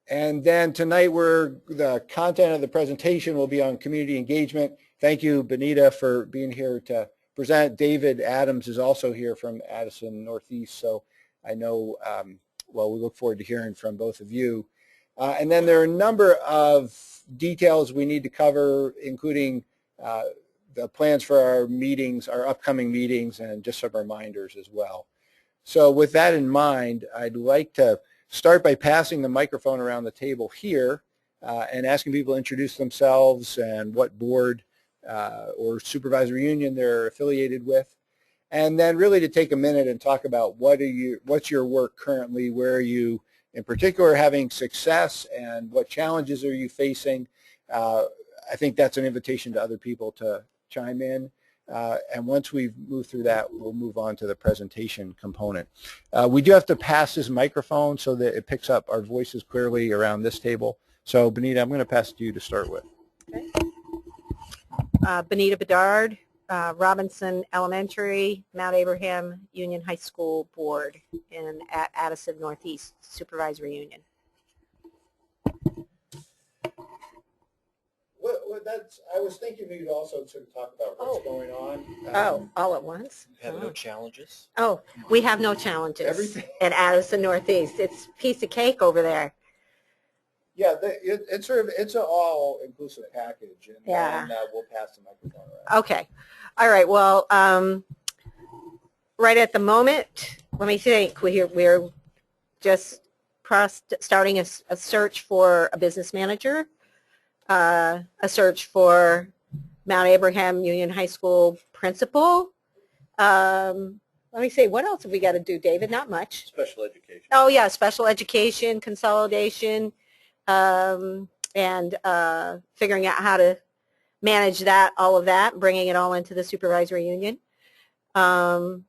And then tonight the content of the presentation will be on community engagement. Thank you, Benita, for being here to present. David Adams is also here from Addison Northeast, so I know, well, we look forward to hearing from both of you. And then there are a number of details we need to cover, including the plans for our meetings, our upcoming meetings, and just some reminders as well. So with that in mind, I'd like to start by passing the microphone around the table here and asking people to introduce themselves and what board or supervisory union they're affiliated with. And then really to take a minute and talk about what's your work currently, where are you in particular having success, and what challenges are you facing. I think that's an invitation to other people to chime in. And once we've moved through that, we'll move on to the presentation component. We do have to pass this microphone so that it picks up our voices clearly around this table. So Benita, I'm going to pass it to you to start with. Okay. Benita Bedard, Robinson Elementary, Mount Abraham Union High School Board at Addison Northeast Supervisory Union. I was thinking we'd also sort of talk about what's going on. All at once? Have no challenges? Oh, we have no challenges. Everything. At Addison Northeast. It's a piece of cake over there. Yeah, it's an all-inclusive package, and yeah. Then we'll pass the microphone around. Okay. All right. Well, right at the moment, let me think. We're just starting a search for a business manager, a search for Mount Abraham Union High School principal. Let me see. What else have we got to do, David? Not much. Special education. Oh, yeah. Special education, consolidation. And figuring out how to manage that, all of that, bringing it all into the supervisory union. From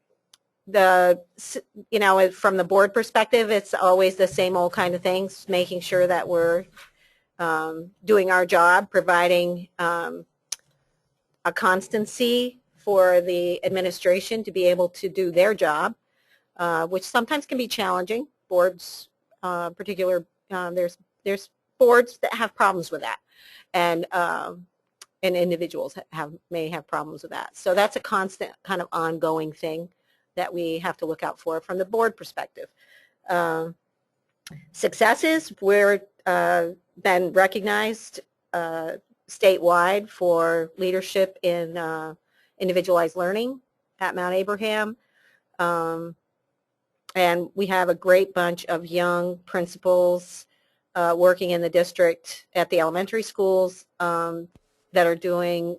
the board perspective, it's always the same old kind of things, making sure that we're doing our job, providing a constancy for the administration to be able to do their job, which sometimes can be challenging. Boards, there's boards that have problems with that, and individuals may have problems with that. So that's a constant kind of ongoing thing that we have to look out for from the board perspective. Successes, we're been recognized statewide for leadership in individualized learning at Mount Abraham. And we have a great bunch of young principals working in the district at the elementary schools that are doing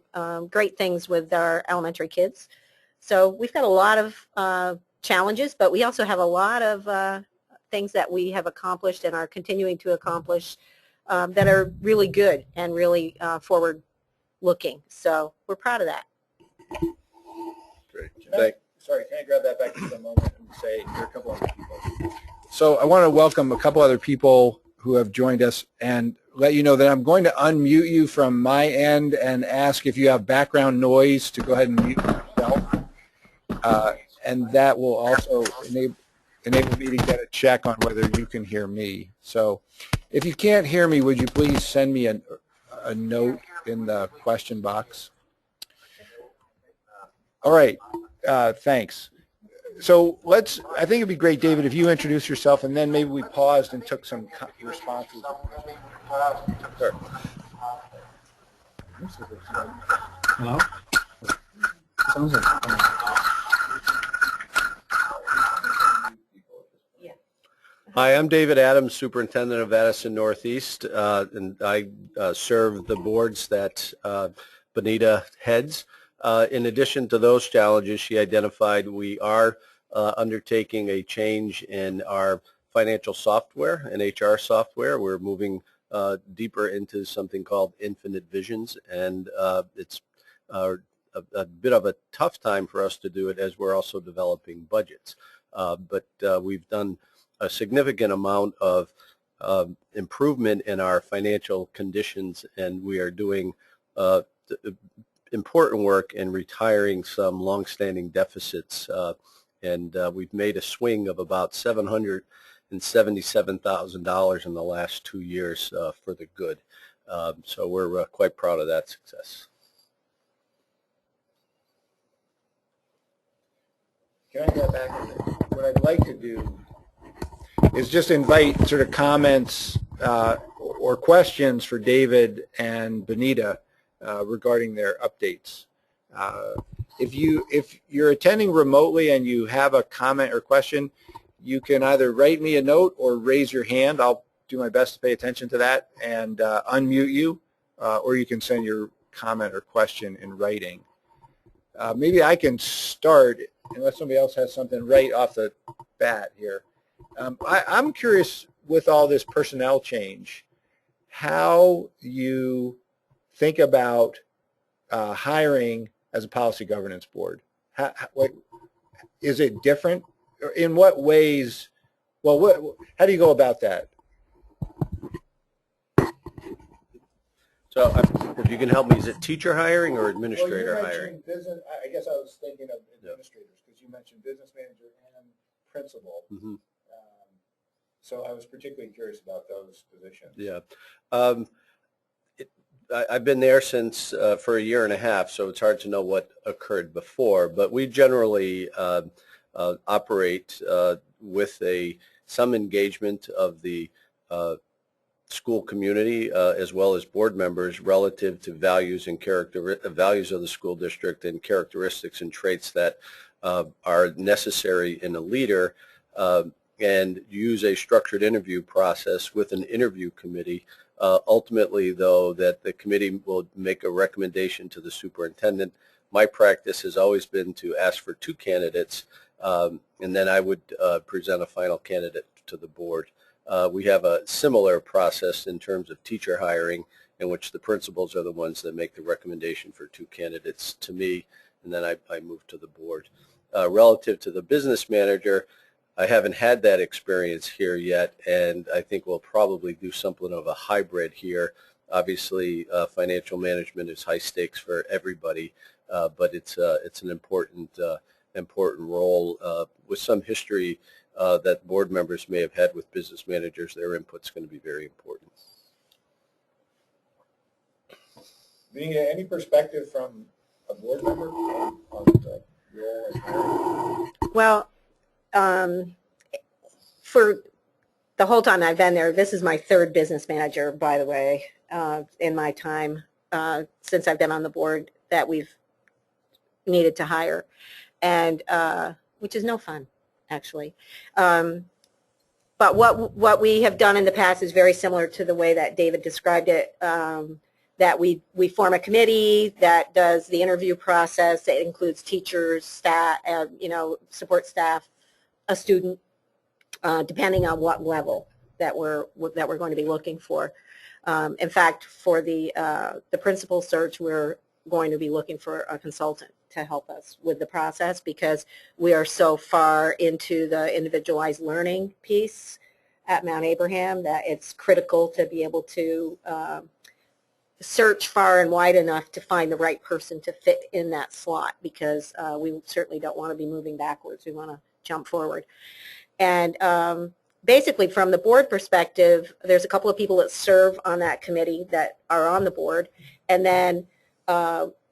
great things with our elementary kids. So we've got a lot of challenges, but we also have a lot of things that we have accomplished and are continuing to accomplish that are really good and really forward-looking. So we're proud of that. Great. Sorry, can I grab that back just a moment and say there are a couple other people. So I want to welcome a couple other people who have joined us and let you know that I'm going to unmute you from my end and ask if you have background noise to go ahead and mute yourself. And that will also enable me to get a check on whether you can hear me. So if you can't hear me, would you please send me a note in the question box? All right. Thanks. So I think it'd be great, David, if you introduce yourself, and then maybe we paused and took some responses. Sure. Hello? Sounds like Hi, I'm David Adams, Superintendent of Addison Northeast, and I serve the boards that Benita heads. In addition to those challenges she identified, we are undertaking a change in our financial software and HR software. We're moving deeper into something called Infinite Visions, and it's a bit of a tough time for us to do it as we're also developing budgets. But we've done a significant amount of improvement in our financial conditions, and we are doing important work in retiring some longstanding deficits, and we've made a swing of about $750 and $77,000 in the last 2 years for the good. So we're quite proud of that success. Can I get back on it? What I'd like to do is just invite sort of comments or questions for David and Benita regarding their updates. If you're attending remotely and you have a comment or question, you can either write me a note or raise your hand. I'll do my best to pay attention to that and unmute you, or you can send your comment or question in writing. Maybe I can start, unless somebody else has something right off the bat here. I'm curious, with all this personnel change, how you think about hiring as a policy governance board. Is it different? In what ways? Well, how do you go about that? So if you can help me, is it teacher hiring or administrator hiring? Business, I guess I was thinking of administrators, because you mentioned business manager and principal. Mm-hmm. So I was particularly curious about those positions. Yeah. I've been there since for a year and a half, so it's hard to know what occurred before, but we generally operate with some engagement of the school community as well as board members relative to values and values of the school district and characteristics and traits that are necessary in a leader, and use a structured interview process with an interview committee. Ultimately, though, that the committee will make a recommendation to the superintendent. My practice has always been to ask for 2 candidates, and then I would present a final candidate to the board. We have a similar process in terms of teacher hiring, in which the principals are the ones that make the recommendation for 2 candidates to me, and then I move to the board. Relative to the business manager, I haven't had that experience here yet, and I think we'll probably do something of a hybrid here. Obviously, financial management is high stakes for everybody, but it's an important role with some history that board members may have had with business managers. Their input's going to be very important. Any perspective from a board member on the role as hiring? Well, for the whole time I've been there, this is my 3rd business manager, by the way, in my time since I've been on the board that we've needed to hire, and which is no fun, actually. But what we have done in the past is very similar to the way that David described it, that we form a committee that does the interview process. It includes teachers, staff, support staff, a student, depending on what level that we're going to be looking for. In fact, for the principal search, we're going to be looking for a consultant to help us with the process, because we are so far into the individualized learning piece at Mount Abraham that it's critical to be able to search far and wide enough to find the right person to fit in that slot, because we certainly don't want to be moving backwards. We want to jump forward. And basically, from the board perspective, there's a couple of people that serve on that committee that are on the board, and then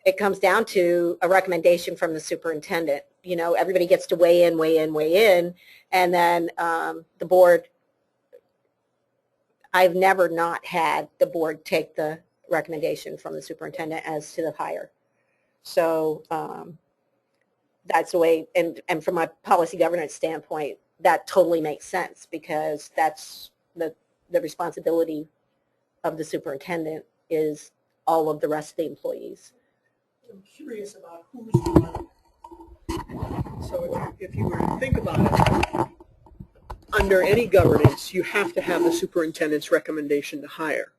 it comes down to a recommendation from the superintendent. Everybody gets to weigh in, and then the board, I've never not had the board take the recommendation from the superintendent as to the hire. So that's the way, and from a policy governance standpoint, that totally makes sense, because that's the responsibility of the superintendent is all of the rest of the employees. I'm curious about who's doing it. So if you were to think about it, under any governance, you have to have the superintendent's recommendation to hire.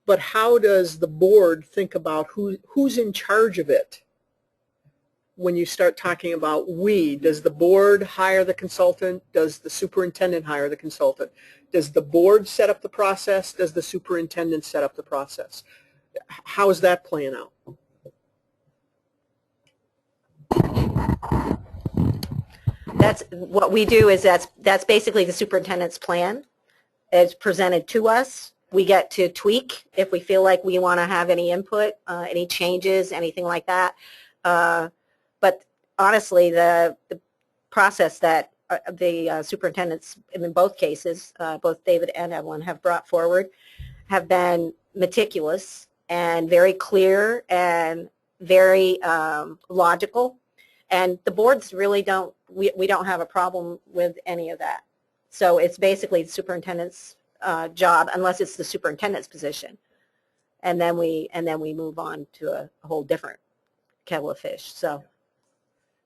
But how does the board think about who's in charge of it? When you start talking about does the board hire the consultant? Does the superintendent hire the consultant? Does the board set up the process? Does the superintendent set up the process? How is that playing out? that's what we do is that's basically the superintendent's plan. It's presented to us. We get to tweak if we feel like we want to have any input, any changes, anything like that. But honestly, the process that the superintendents in both cases, both David and Evelyn, have brought forward have been meticulous and very clear and very logical. And the boards really don't, we don't have a problem with any of that. So it's basically the superintendent's job, unless it's the superintendent's position. And then we move on to a whole different kettle of fish. So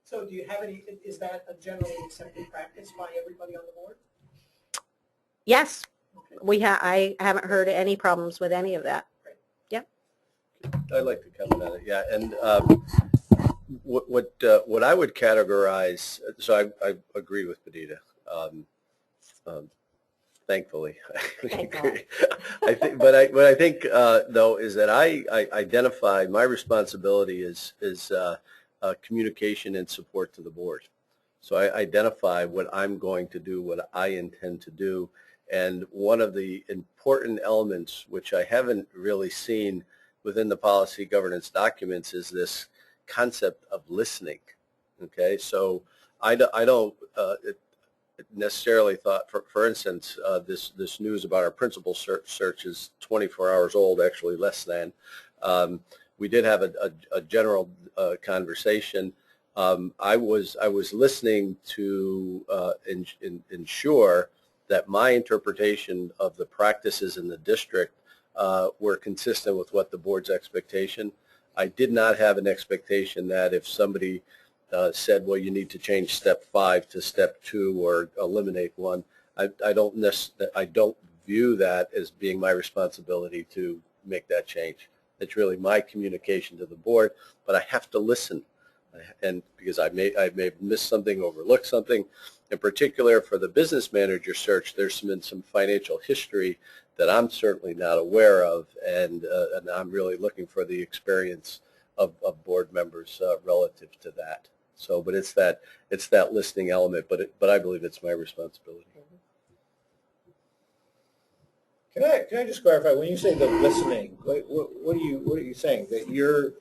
So do you have any, is that a generally accepted practice by everybody on the board? yes, Okay. I haven't heard any problems with any of that. I'd like to comment on it, yeah, and what I would categorize, so I agree with Benita, thankfully. Thank God. I think, what I think though is that I identify my responsibility is communication and support to the board. So I identify what I'm going to do, what I intend to do, and one of the important elements which I haven't really seen within the policy governance documents is this concept of listening. Okay, so I don't necessarily thought, for instance, this news about our principal search is 24 hours old, actually less than. We did have a general conversation. I was listening to ensure that my interpretation of the practices in the district were consistent with what the board's expectation. I did not have an expectation that if somebody said, well, you need to change step 5 to step 2 or eliminate 1, I don't view that as being my responsibility to make that change. It's really my communication to the board, but I have to listen, and because I may have missed something, overlooked something. In particular, for the business manager search, there's been some financial history that I'm certainly not aware of, and I'm really looking for the experience of board members relative to that. So, but it's that listening element, but I believe it's my responsibility. Can I just clarify, when you say the listening, what are you saying? That you're,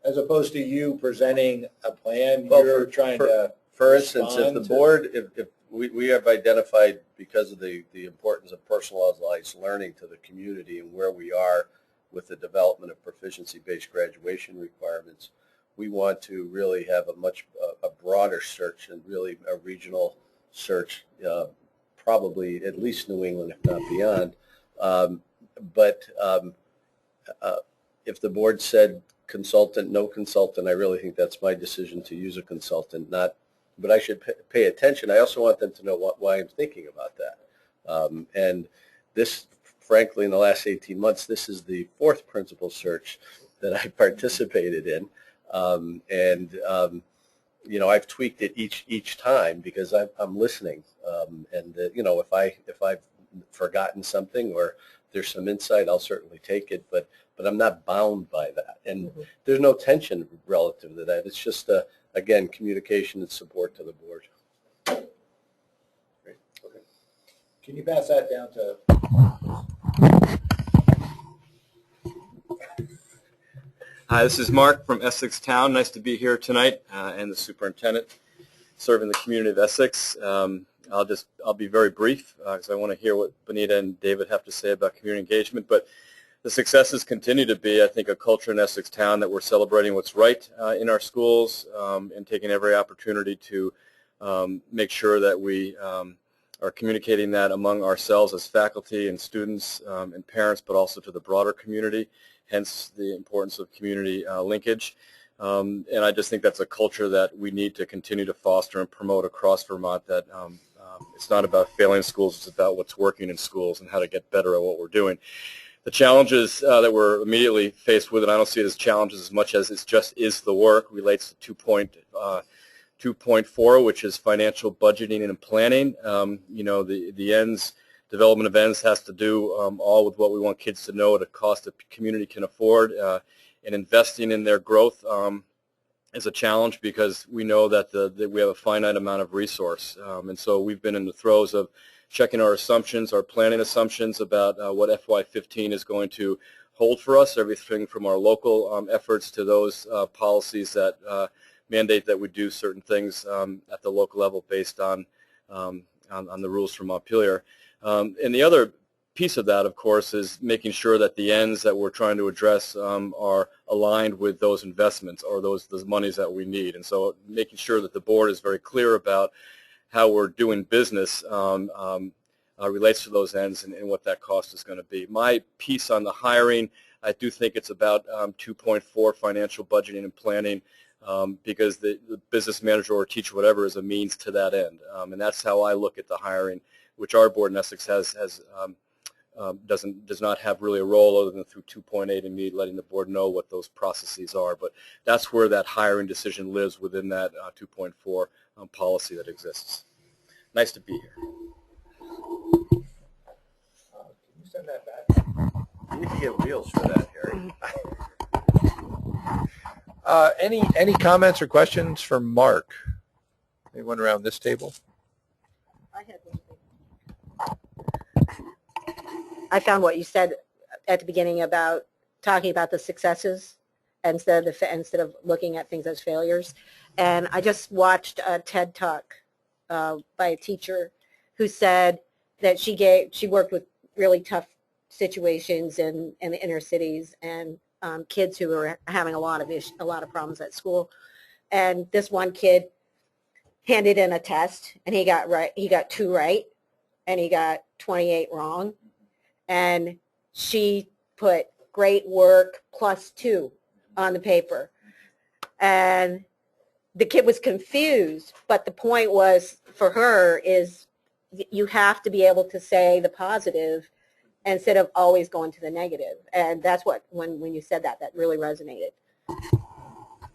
as opposed to you presenting a plan, Well, you're trying to, for instance, if the respond to- board, if we have identified, because of the importance of personalized learning to the community and where we are with the development of proficiency-based graduation requirements, we want to really have a broader search and really a regional search, probably at least New England, if not beyond. If the board said consultant, no consultant, I really think that's my decision to use a consultant, but I should pay attention. I also want them to know why I'm thinking about that. And this, frankly, in the last 18 months, this is the 4th principal search that I participated in. I've tweaked it each time because I'm listening. If I've forgotten something or there's some insight, I'll certainly take it, but I'm not bound by that. And there's no tension relative to that. It's just, again, communication and support to the board. Great. Okay. Can you pass that down to? Hi, this is Mark from Essex Town. Nice to be here tonight, and the superintendent serving the community of Essex. I'll be very brief because I want to hear what Benita and David have to say about community engagement. But the successes continue to be, I think, a culture in Essex Town that we're celebrating what's right in our schools and taking every opportunity to make sure that we are communicating that among ourselves as faculty and students and parents, but also to the broader community, hence the importance of community linkage. And I just think that's a culture that we need to continue to foster and promote across Vermont, that it's not about failing schools, it's about what's working in schools and how to get better at what we're doing. The challenges that we're immediately faced with, and I don't see it as challenges as much as it just is the work, relates to 2.4, which is financial budgeting and planning. The ends, development of ends has to do all with what we want kids to know at a cost that community can afford, and investing in their growth is a challenge because we know that that we have a finite amount of resource. And so we've been in the throes of checking our assumptions, our planning assumptions about what FY15 is going to hold for us, everything from our local efforts to those policies that mandate that we do certain things at the local level based on the rules from Montpelier. And the other piece of that, of course, is making sure that the ends that we're trying to address are aligned with those investments or those monies that we need. And so making sure that the board is very clear about how we're doing business relates to those ends and what that cost is going to be. My piece on the hiring, I do think it's about 2.4 financial budgeting and planning because the business manager or teacher, whatever, is a means to that end. And that's how I look at the hiring, which our board in Essex does not have really a role other than through 2.8 and me letting the board know what those processes are. But that's where that hiring decision lives within that 2.4 policy that exists. Nice to be here. Can you send that back? You need to get wheels for that, Harry. Any comments or questions for Mark? Anyone around this table? I had one thing. I found what you said at the beginning about talking about the successes instead of looking at things as failures. And I just watched a TED Talk by a teacher who said that she worked with really tough situations in the inner cities and kids who were having a lot of problems at school. And this one kid handed in a test and he got 2 right and he got 28 wrong. And she put great work +2 on the paper. And the kid was confused, but the point was for her is you have to be able to say the positive instead of always going to the negative. And that's what, when you said that really resonated.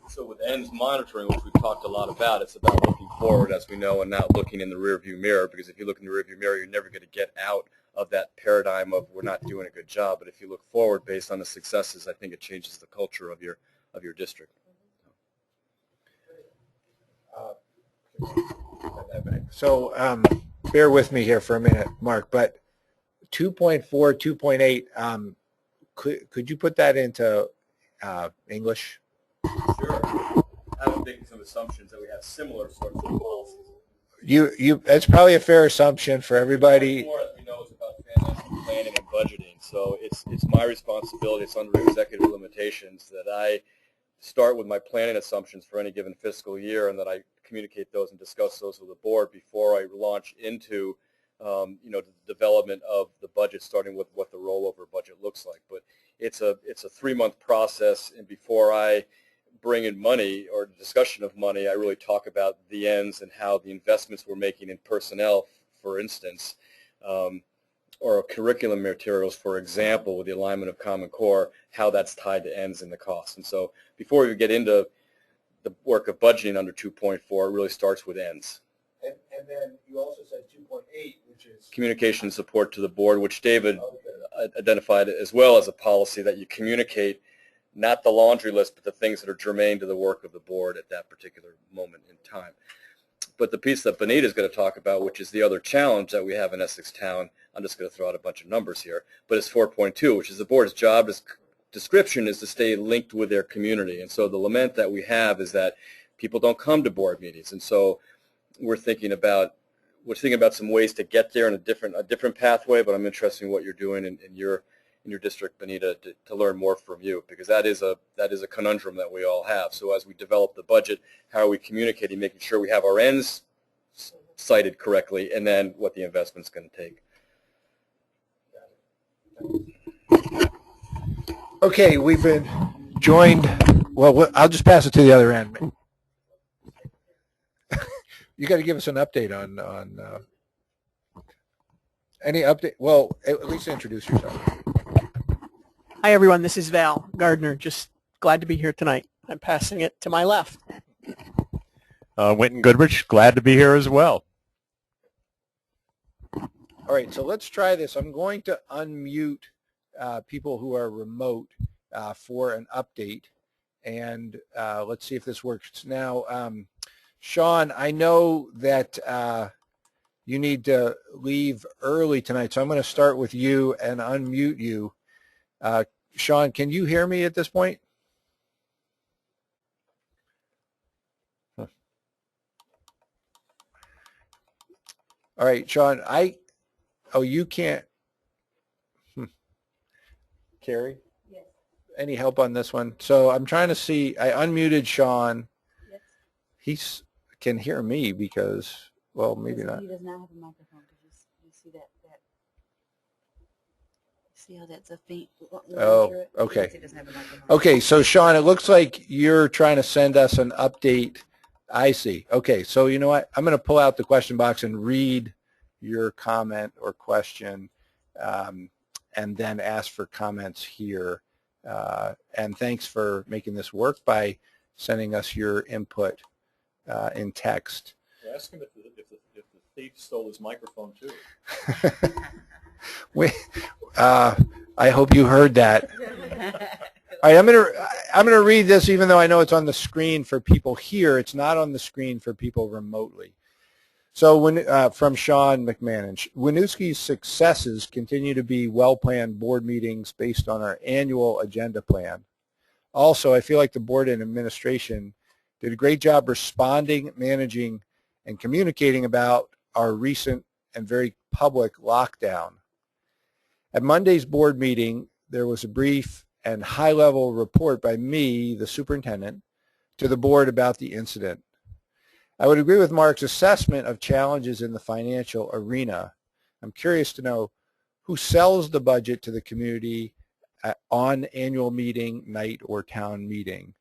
So with ends monitoring, which we've talked a lot about, it's about looking forward, as we know, and not looking in the rearview mirror, because if you look in the rearview mirror, you're never going to get out of that paradigm of we're not doing a good job. But if you look forward based on the successes, I think it changes the culture of your district. So bear with me here for a minute, Mark, but 2.4, 2.8, could you put that into English? Sure. I'm making some assumptions that we have similar sorts of policies. That's probably a fair assumption for everybody. More, as we know, is about financial planning and budgeting. So it's my responsibility. It's under executive limitations that I start with my planning assumptions for any given fiscal year, and that I communicate those and discuss those with the board before I launch into the development of the budget, starting with what the rollover budget looks like. But it's a 3-month process, and before I bring in money or discussion of money, I really talk about the ends and how the investments we're making in personnel, for instance, or curriculum materials, for example, with the alignment of Common Core, how that's tied to ends and the costs. And so before we get into the work of budgeting under 2.4, it really starts with ends. And then you also said 2.8, which is communication support to the board, which David identified as well as a policy that you communicate not the laundry list, but the things that are germane to the work of the board at that particular moment in time. But the piece that Benita is going to talk about, which is the other challenge that we have in Essex Town, I'm just going to throw out a bunch of numbers here, but it's 4.2, which is the board's job description is to stay linked with their community. And so the lament that we have is that people don't come to board meetings. And so we're thinking about some ways to get there in a different pathway, but I'm interested in what you're doing in your district, Benita, to learn more from you, because that is a conundrum that we all have. So as we develop the budget, how are we communicating, making sure we have our ends cited correctly, and then what the investment's going to take. okay. We've been joined. Well, I'll just pass it to the other end. You got to give us an update on any update. Well, at least introduce yourself. Hi, everyone. This is Val Gardner. Just glad to be here tonight. I'm passing it to my left. Winton Goodrich, glad to be here as well. All right, so let's try this. I'm going to unmute people who are remote for an update, and let's see if this works now. Sean, I know that you need to leave early tonight, so I'm going to start with you and unmute you. Sean, can you hear me at this point? Huh. All right, Sean, oh, you can't. Carrie? Yes. Any help on this one? So I'm trying to see, I unmuted Sean. Yes. He can hear me because, well, maybe not. He does not have a microphone. Did you see that? See how that's a faint? Oh, okay. He doesn't have a microphone. Okay, so Sean, it looks like you're trying to send us an update. I see. Okay, so you know what? I'm going to pull out the question box and read your comment or question, and then ask for comments here. And thanks for making this work by sending us your input in text. Ask him if the thief stole his microphone too. I hope you heard that. All right, I'm gonna read this, even though I know it's on the screen for people here. It's not on the screen for people remotely. So from Sean McMahon, Winooski's successes continue to be well-planned board meetings based on our annual agenda plan. Also, I feel like the board and administration did a great job responding, managing, and communicating about our recent and very public lockdown. At Monday's board meeting, there was a brief and high-level report by me, the superintendent, to the board about the incident. I would agree with Mark's assessment of challenges in the financial arena. I'm curious to know who sells the budget to the community on annual meeting night or town meeting.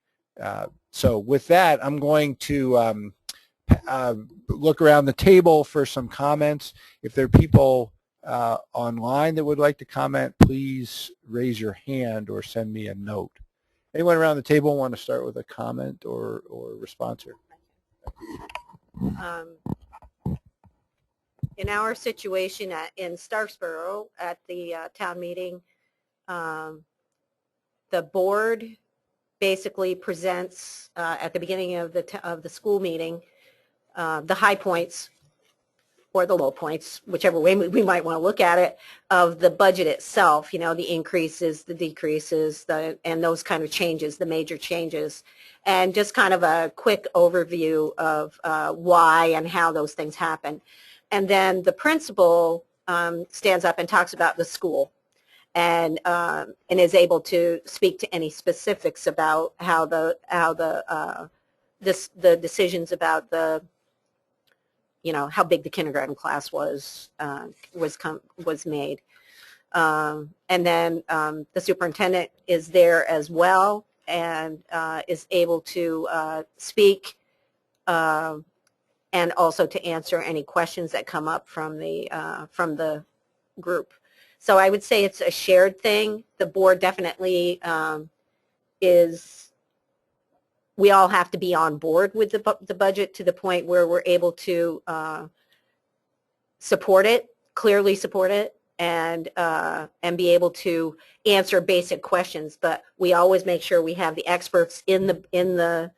So with that, I'm going to look around the table for some comments. If there are people online that would like to comment, please raise your hand or send me a note. Anyone around the table want to start with a comment or response here? In our situation in Starksboro at the town meeting, the board basically presents at the beginning of the school meeting the high points or the low points, whichever way we might want to look at it, of the budget itself, the increases, the decreases, and those kind of changes, the major changes, and just kind of a quick overview of why and how those things happen. And then the principal stands up and talks about the school and is able to speak to any specifics about how the decisions about the how big the kindergarten class was made. And then the superintendent is there as well and is able to speak and also to answer any questions that come up from the group. So I would say it's a shared thing. The board definitely we all have to be on board with the budget to the point where we're able to support it, clearly support it, and be able to answer basic questions. But we always make sure we have the experts in the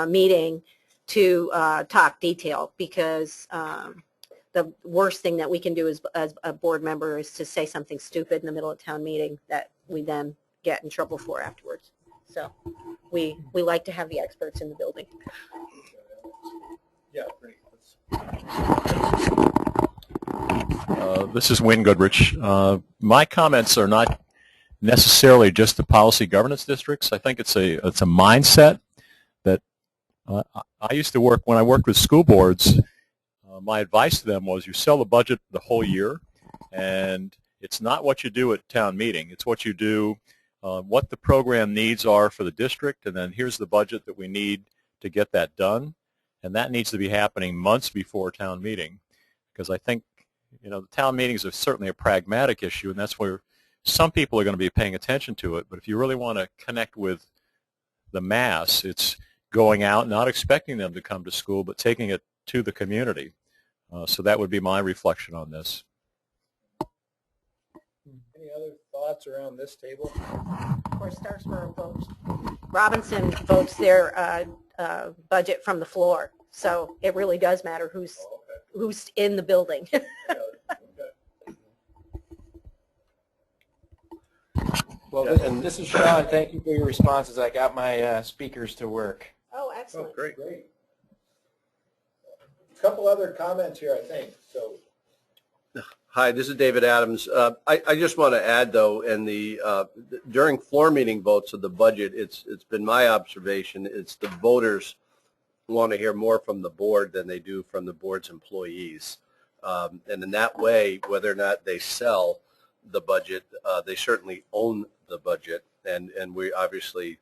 meeting to talk detail, because the worst thing that we can do as a board member is to say something stupid in the middle of town meeting that we then get in trouble for afterwards. So we like to have the experts in the building. Yeah, great. This is Wayne Goodrich. My comments are not necessarily just the policy governance districts. I think it's a mindset that I used to work when I worked with school boards. My advice to them was you sell the budget the whole year, and it's not what you do at town meeting. It's what you do, what the program needs are for the district, and then here's the budget that we need to get that done. And that needs to be happening months before town meeting, because I think the town meetings are certainly a pragmatic issue, and that's where some people are going to be paying attention to it. But if you really want to connect with the mass, it's going out, not expecting them to come to school, but taking it to the community. So that would be my reflection on this. Any other thoughts around this table? Of course, Starksboro folks. Robinson votes their budget from the floor, so it really does matter who's in the building. Well, Yeah, and- this is Sean. Thank you for your responses. I got my speakers to work. Oh, excellent. Great. Great. A couple other comments here, I think. So, Hi, this is David Adams. I just want to add, though, during floor meeting votes of the budget, it's been my observation, it's the voters want to hear more from the board than they do from the board's employees. And in that way, whether or not they sell the budget, they certainly own the budget, and we obviously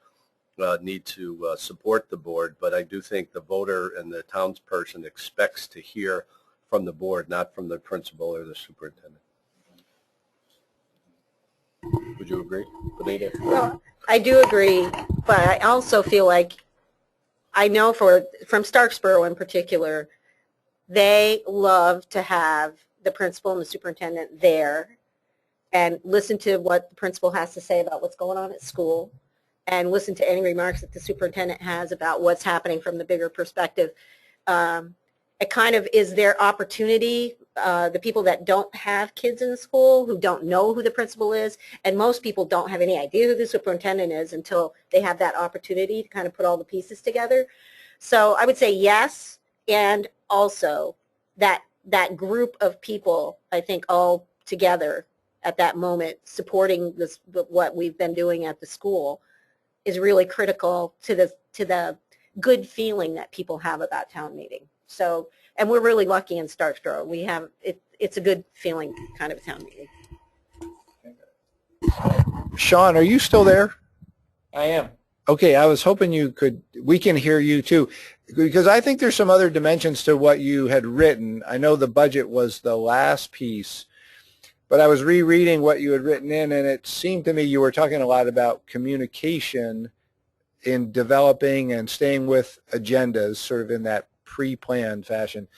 need to support the board, but I do think the voter and the townsperson expects to hear from the board, not from the principal or the superintendent. Would you agree, Benita? Well, I do agree, but I also feel like, I know from Starksboro in particular, they love to have the principal and the superintendent there and listen to what the principal has to say about what's going on at school and listen to any remarks that the superintendent has about what's happening from the bigger perspective. It kind of is their opportunity, the people that don't have kids in the school, who don't know who the principal is, and most people don't have any idea who the superintendent is until they have that opportunity to kind of put all the pieces together. So I would say yes, and also that group of people, I think all together at that moment, supporting this, what we've been doing at the school, is really critical to the good feeling that people have about town meeting. So, and we're really lucky in Starksboro. We have, it's a good feeling kind of a town meeting. Sean, are you still there? I am. Okay, I was hoping we can hear you too, because I think there's some other dimensions to what you had written. I know the budget was the last piece, but I was rereading what you had written in, and it seemed to me you were talking a lot about communication in developing and staying with agendas, sort of in that pre-planned fashion.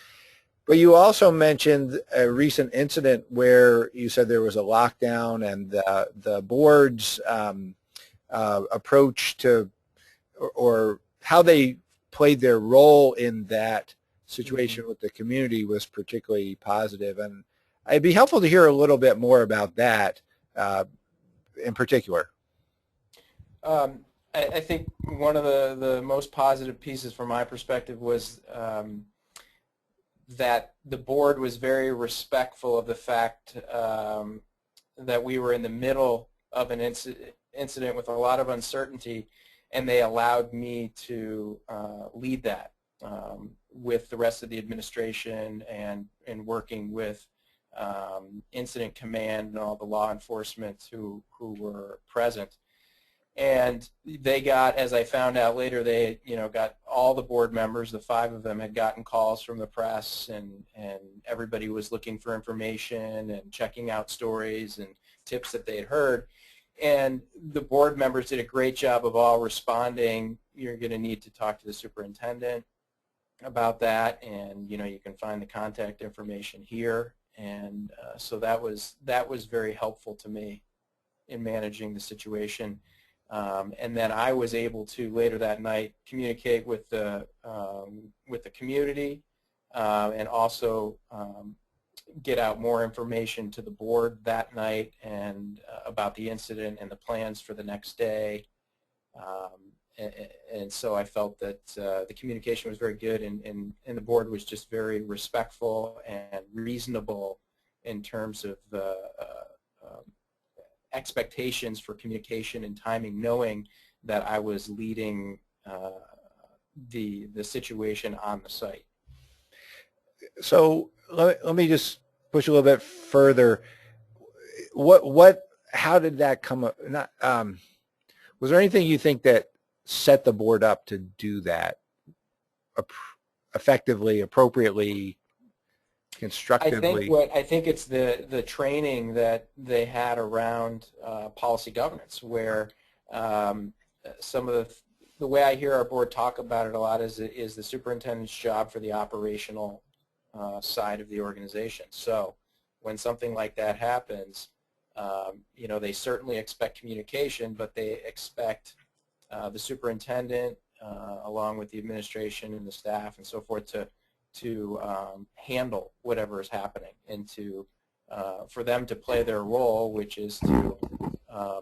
But you also mentioned a recent incident where you said there was a lockdown, and the board's approach to, or how they played their role in that situation with the community was particularly positive. And it'd be helpful to hear a little bit more about that in particular. I think one of the most positive pieces from my perspective was that the board was very respectful of the fact that we were in the middle of an incident with a lot of uncertainty, and they allowed me to lead that with the rest of the administration and working with incident command and all the law enforcement who were present. And they got, as I found out later, they got all the board members, the 5 of them, had gotten calls from the press, and everybody was looking for information and checking out stories and tips that they had heard. And the board members did a great job of all responding. You're going to need to talk to the superintendent about that, and you can find the contact information here. And so that was very helpful to me in managing the situation. And then I was able to later that night communicate with the community and also get out more information to the board that night and about the incident and the plans for the next day. And so I felt that the communication was very good, and the board was just very respectful and reasonable in terms of expectations for communication and timing, knowing that I was leading the situation on the site. So let me just push a little bit further. How did that come up? Was there anything you think that set the board up to do that effectively, appropriately, constructively? I think it's the training that they had around policy governance, where some of the way I hear our board talk about it a lot is the superintendent's job for the operational side of the organization. So when something like that happens, they certainly expect communication, but they expect the superintendent, along with the administration and the staff and so forth, to handle whatever is happening, and to for them to play their role, which is to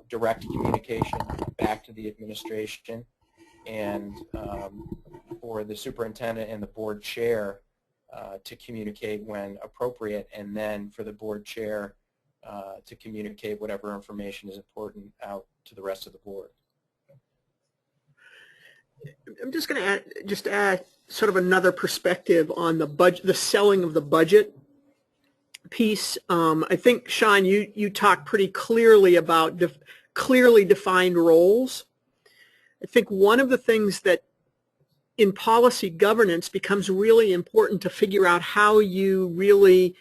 direct communication back to the administration, and for the superintendent and the board chair to communicate when appropriate, and then for the board chair to communicate whatever information is important out to the rest of the board. I'm just going to add sort of another perspective on the budget, the selling of the budget piece. I think, Sean, you talked pretty clearly about clearly defined roles. I think one of the things that in policy governance becomes really important to figure out how you really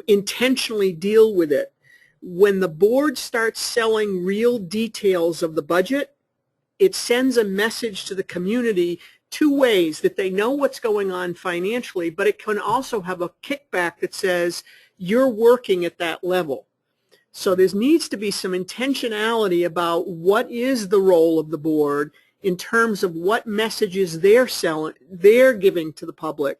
intentionally deal with it. When the board starts selling real details of the budget, it sends a message to the community two ways: that they know what's going on financially, but it can also have a kickback that says you're working at that level. So there needs to be some intentionality about what is the role of the board in terms of what messages they're giving to the public,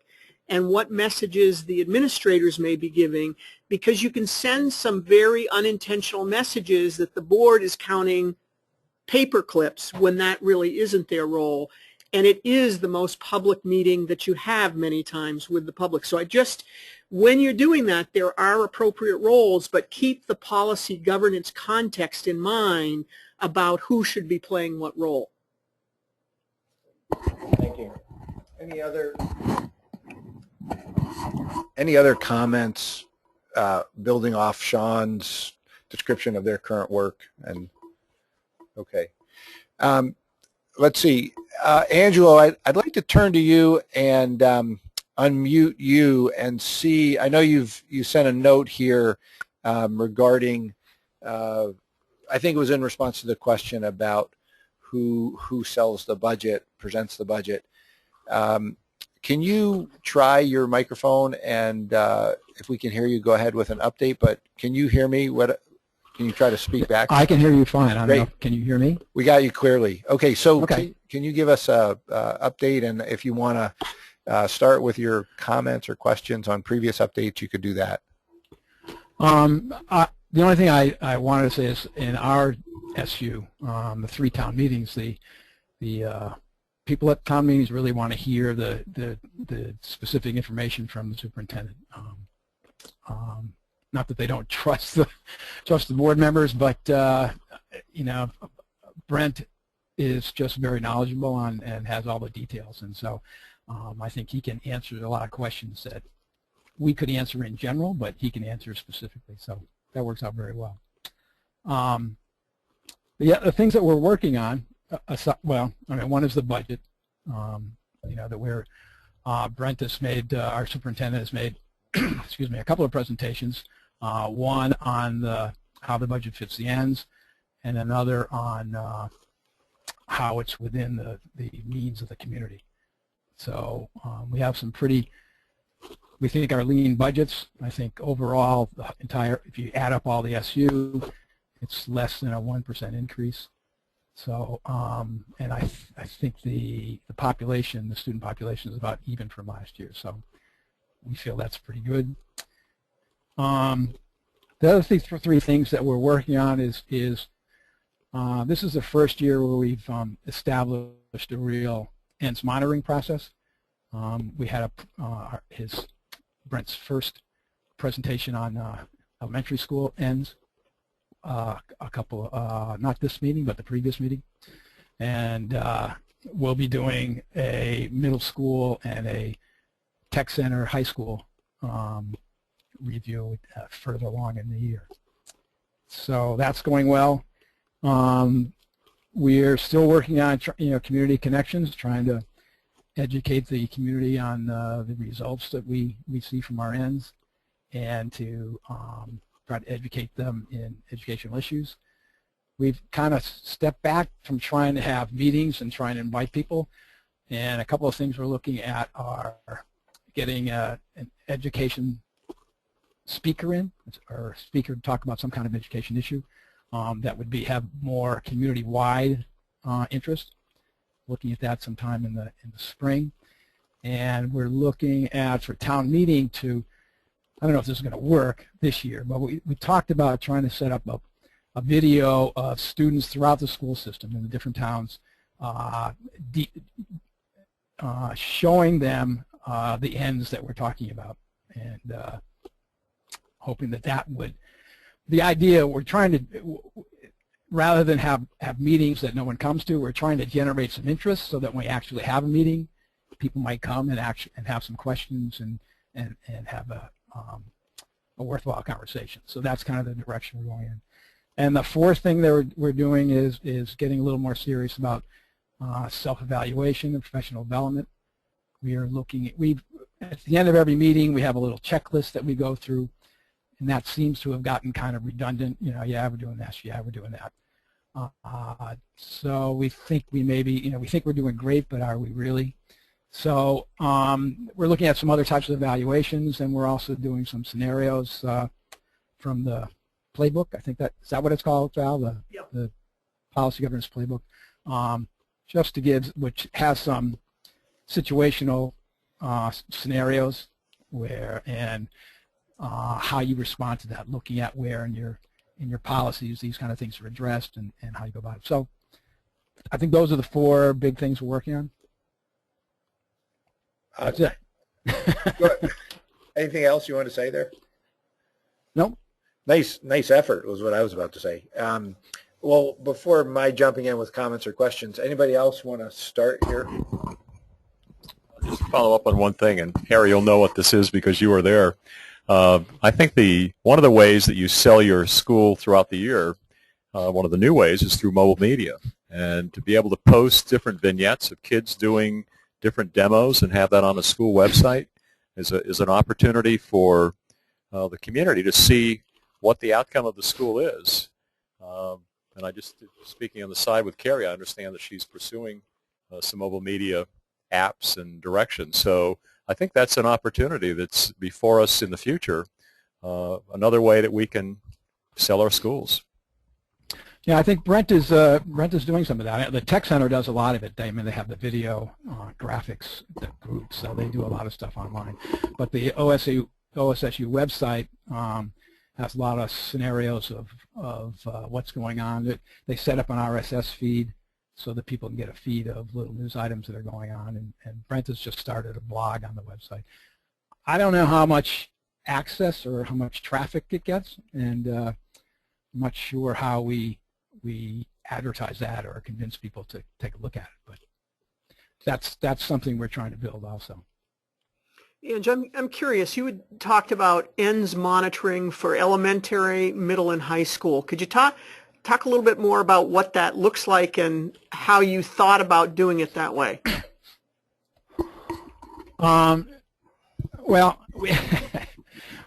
and what messages the administrators may be giving, because you can send some very unintentional messages that the board is counting paper clips when that really isn't their role. And it is the most public meeting that you have many times with the public. So when you're doing that, there are appropriate roles, but keep the policy governance context in mind about who should be playing what role. Thank you. Any other comments building off Sean's description of their current work? And okay, let's see, Angelo, I'd like to turn to you and unmute you and see. I know you sent a note here regarding. I think it was in response to the question about who sells the budget, presents the budget. Can you try your microphone, and if we can hear you, go ahead with an update, but can you hear me? Can you try to speak back? I can hear you fine. I don't know. Great. Can you hear me? We got you clearly. Okay, so Okay. Can you give us a update, and if you want to start with your comments or questions on previous updates, you could do that. The only thing I wanted to say is in our SU, the 3 town meetings, the people at town meetings really want to hear the specific information from the superintendent. Not that they don't trust the board members, but you know, Brent is just very knowledgeable and has all the details, and so I think he can answer a lot of questions that we could answer in general, but he can answer specifically. So that works out very well. The things that we're working on, well, I mean, one is the budget. You know, that we're Brent has made, our superintendent has made, excuse me, a couple of presentations. One on how the budget fits the ends, and another on how it's within the needs of the community. So we have some we think our lean budgets. I think overall, the entire, if you add up all the SU, it's less than a 1% increase. So, and I think the population, the student population, is about even from last year. So we feel that's pretty good. The other 3 things that we're working on is this is the first year where we've established a real ENS monitoring process. We had Brent's first presentation on elementary school ENS. A couple, not this meeting, but the previous meeting, and we'll be doing a middle school and a tech center high school review further along in the year. So that's going well. We're still working on community connections, trying to educate the community on the results that we see from our ENS, and to try to educate them in educational issues. We've kind of stepped back from trying to have meetings and trying to invite people, and a couple of things we're looking at are getting an education speaker in, or speaker to talk about some kind of education issue that would have more community-wide interest. Looking at that sometime in the spring. And we're looking at, for town meeting, to, I don't know if this is going to work this year, but we talked about trying to set up a video of students throughout the school system in the different towns, showing them the ends that we're talking about, and hoping that would, the idea we're trying to, rather than have meetings that no one comes to, we're trying to generate some interest so that when we actually have a meeting, people might come and have some questions and have a worthwhile conversation. So that's kind of the direction we're going in. And the fourth thing that we're doing is getting a little more serious about self-evaluation and professional development. We are looking at, at the end of every meeting, we have a little checklist that we go through, and that seems to have gotten kind of redundant. You know, yeah, we're doing this, yeah, we're doing that. So we think we maybe, we think we're doing great, but are we really? So we're looking at some other types of evaluations, and we're also doing some scenarios from the playbook. I think is that what it's called, Val? The Policy Governance Playbook, just to give, which has some situational scenarios where, and how you respond to that, looking at where in your policies these kind of things are addressed, and how you go about it. So I think those are the four big things we're working on. That's it. Anything else you want to say there? Nope. Nice effort was what I was about to say. Well, before my jumping in with comments or questions, anybody else want to start here? Just to follow up on one thing, and Harry, you'll know what this is because you were there. I think one of the ways that you sell your school throughout the year, one of the new ways, is through mobile media. And to be able to post different vignettes of kids doing different demos and have that on a school website is an opportunity for the community to see what the outcome of the school is. And I just, speaking on the side with Carrie, I understand that she's pursuing some mobile media apps and directions. So I think that's an opportunity that's before us in the future, another way that we can sell our schools. Yeah, I think Brent is doing some of that. The Tech Center does a lot of it. They have the video graphics group, so they do a lot of stuff online. But the OSSU website has a lot of scenarios of what's going on. They set up an RSS feed so that people can get a feed of little news items that are going on. And Brent has just started a blog on the website. I don't know how much access or how much traffic it gets, and I'm not sure how we advertise that or convince people to take a look at it. But that's something we're trying to build also. And I'm curious, you had talked about ENDS monitoring for elementary, middle, and high school. Could you talk a little bit more about what that looks like and how you thought about doing it that way? Well,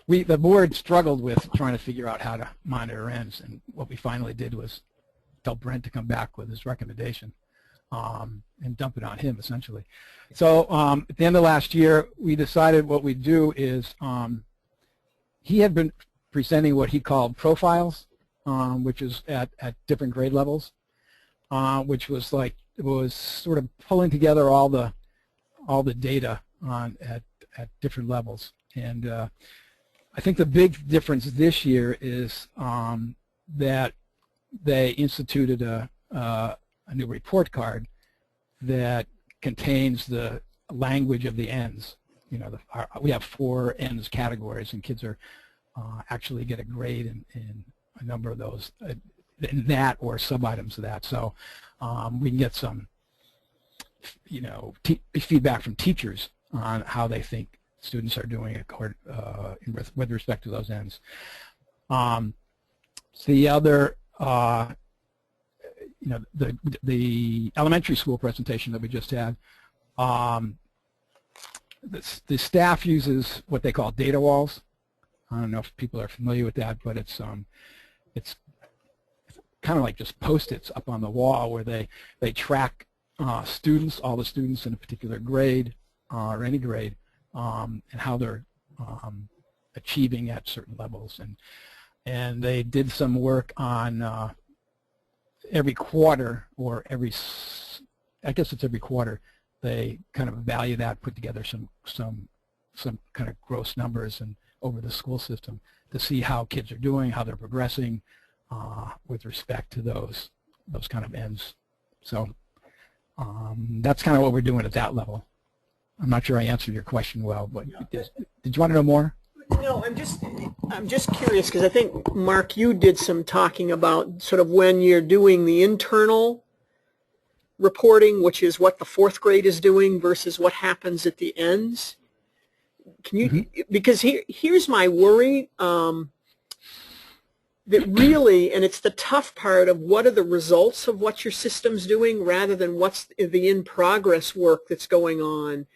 the board struggled with trying to figure out how to monitor ENDS, and what we finally did was tell Brent to come back with his recommendation and dump it on him, essentially. So at the end of last year, we decided what we'd do is he had been presenting what he called profiles, which is at different grade levels, which was like, it was sort of pulling together all the data at different levels. And I think the big difference this year is that they instituted a new report card that contains the language of the ENDS. We have 4 ENDS categories, and kids are actually get a grade in a number of those, in that or sub-items of that. So we can get some, feedback from teachers on how they think students are doing with respect to those ENDS. The other, the elementary school presentation that we just had, the staff uses what they call data walls. I don't know if people are familiar with that, but it's kind of like just Post-its up on the wall where they track students, all the students in a particular grade or any grade, and how they're achieving at certain levels. And they did some work on every quarter or I guess it's every quarter, they kind of value that, put together some kind of gross numbers and over the school system to see how kids are doing, how they're progressing with respect to those kind of ends. So that's kind of what we're doing at that level. I'm not sure I answered your question well, but did you want to know more? No, I'm just curious because I think, Mark, you did some talking about sort of when you're doing the internal reporting, which is what the fourth grade is doing versus what happens at the ends. Can you, because here's my worry, that really, and it's the tough part of what are the results of what your system's doing rather than what's the in-progress work that's going on,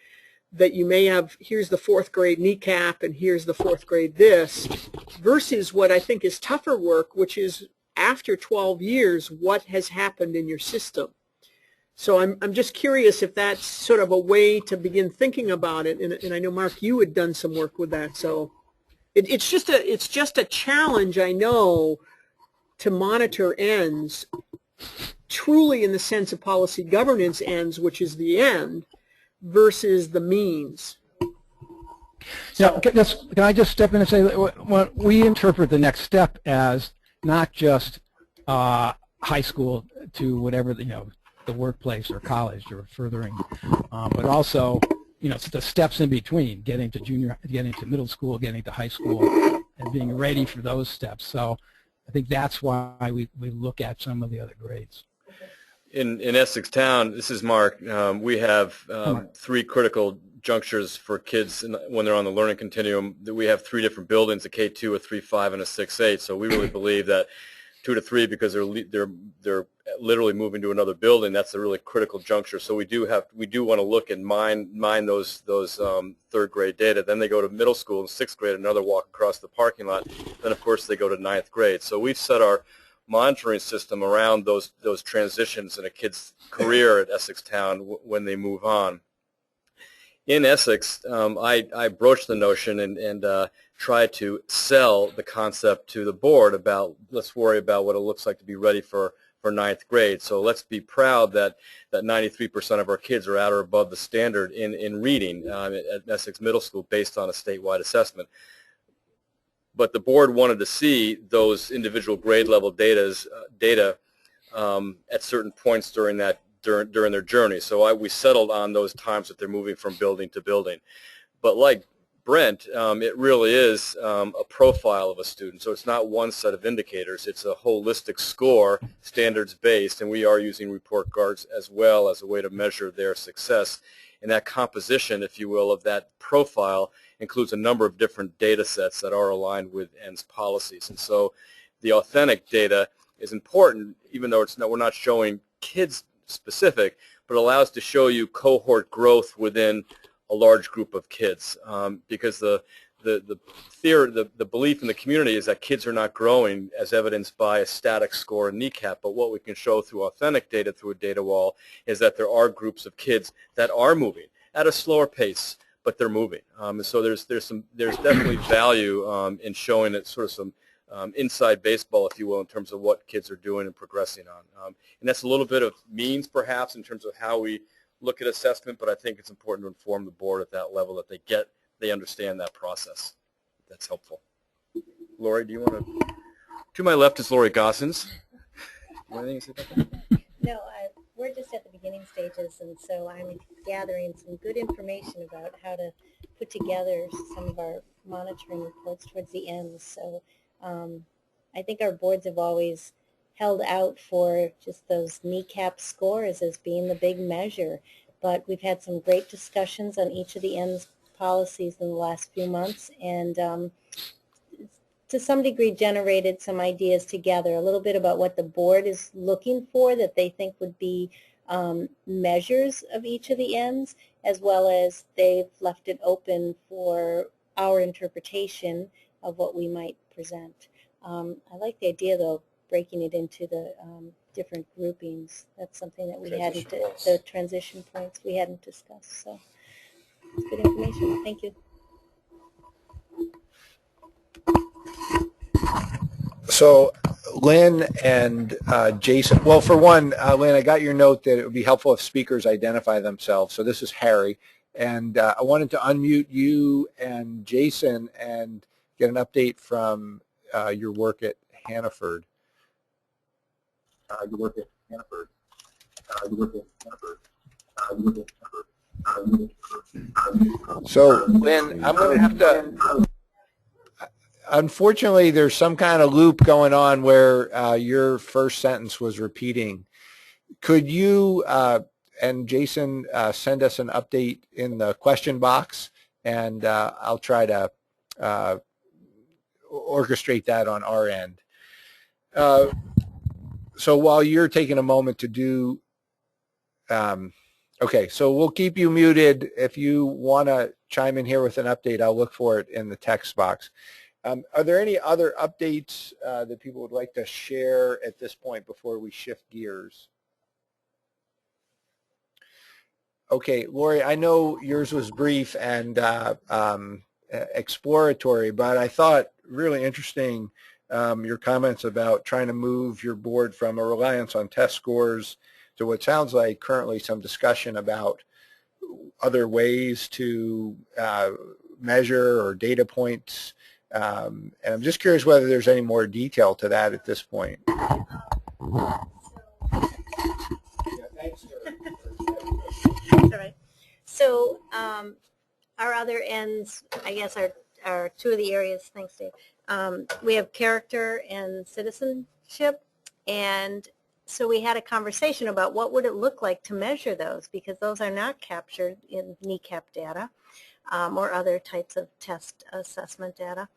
that you may have, here's the fourth grade kneecap and here's the fourth grade this, versus what I think is tougher work, which is after 12 years, what has happened in your system. So I'm just curious if that's sort of a way to begin thinking about it. And I know, Mark, you had done some work with that. So it's just a challenge, I know, to monitor ends truly in the sense of policy governance ends, which is the end, versus the means. So, can I just step in and say that we interpret the next step as not just high school to whatever the workplace or college or furthering, but also the steps in between, getting to middle school, getting to high school, and being ready for those steps. So I think that's why we look at some of the other grades. In Essex Town, this is Mark, we have 3 critical junctures for kids when they're on the learning continuum. We have 3 different buildings, a K2, a 3.5, and a 6.8. So we really believe that 2 to 3, because they're literally moving to another building, that's a really critical juncture. So we do want to look and mine those third grade data. Then they go to middle school, in 6th grade, another walk across the parking lot. Then of course they go to 9th grade. So we've set our monitoring system around those transitions in a kid's career at Essex Town when they move on. In Essex, I broached the notion and try to sell the concept to the board about, let's worry about what it looks like to be ready for 9th grade. So let's be proud that 93% of our kids are at or above the standard in reading at Essex Middle School based on a statewide assessment. But the board wanted to see those individual grade level data at certain points during their journey. So we settled on those times that they're moving from building to building. But like Brent, it really is a profile of a student. So it's not one set of indicators. It's a holistic score, standards-based, and we are using report cards as well as a way to measure their success. And that composition, if you will, of that profile includes a number of different data sets that are aligned with END's policies. And so the authentic data is important, even though we're not showing kids specific, but allows to show you cohort growth within a large group of kids, because the belief in the community is that kids are not growing as evidenced by a static score in kneecap, but what we can show through authentic data through a data wall is that there are groups of kids that are moving at a slower pace, but they're moving. And so there's definitely value in showing it sort of some inside baseball, if you will, in terms of what kids are doing and progressing on. And that's a little bit of means, perhaps, in terms of how we look at assessment, but I think it's important to inform the board at that level that they understand that process. That's helpful. Lori, do you want to my left is Lori Gossens. Anything to say about that? No, we're just at the beginning stages, and so I'm gathering some good information about how to put together some of our monitoring reports towards the end. So I think our boards have always held out for just those kneecap scores as being the big measure, but we've had some great discussions on each of the ENDS policies in the last few months, and to some degree generated some ideas together, a little bit about what the board is looking for that they think would be measures of each of the ends, as well as they've left it open for our interpretation of what we might present. I like the idea, though, breaking it into the different groupings. That's something that we hadn't, the transition points we hadn't discussed. So it's good information. Thank you. So Lynn and Jason, well, for one, Lynn, I got your note that it would be helpful if speakers identify themselves. So this is Harry. And I wanted to unmute you and Jason and get an update from your work at Hannaford. So, Lynn, I'm going to have to, unfortunately, there's some kind of loop going on where your first sentence was repeating. Could you and Jason send us an update in the question box, and I'll try to orchestrate that on our end. So while you're taking a moment to do, okay, so we'll keep you muted. If you want to chime in here with an update, I'll look for it in the text box. Are there any other updates that people would like to share at this point before we shift gears? Okay, Lori, I know yours was brief and exploratory, but I thought really interesting your comments about trying to move your board from a reliance on test scores to what sounds like currently some discussion about other ways to measure or data points. And I'm just curious whether there's any more detail to that at this point. Yeah, thanks. All right. So our other ends, I guess, are two of the areas. Thanks, Dave. We have character and citizenship, and so we had a conversation about what would it look like to measure those, because those are not captured in NECAP data or other types of test assessment data.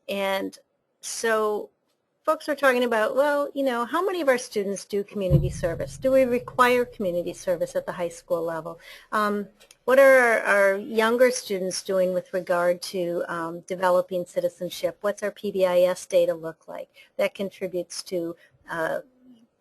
And so folks are talking about, well, you know, how many of our students do community service? Do we require community service at the high school level? What are our younger students doing with regard to developing citizenship? What's our PBIS data look like? That contributes to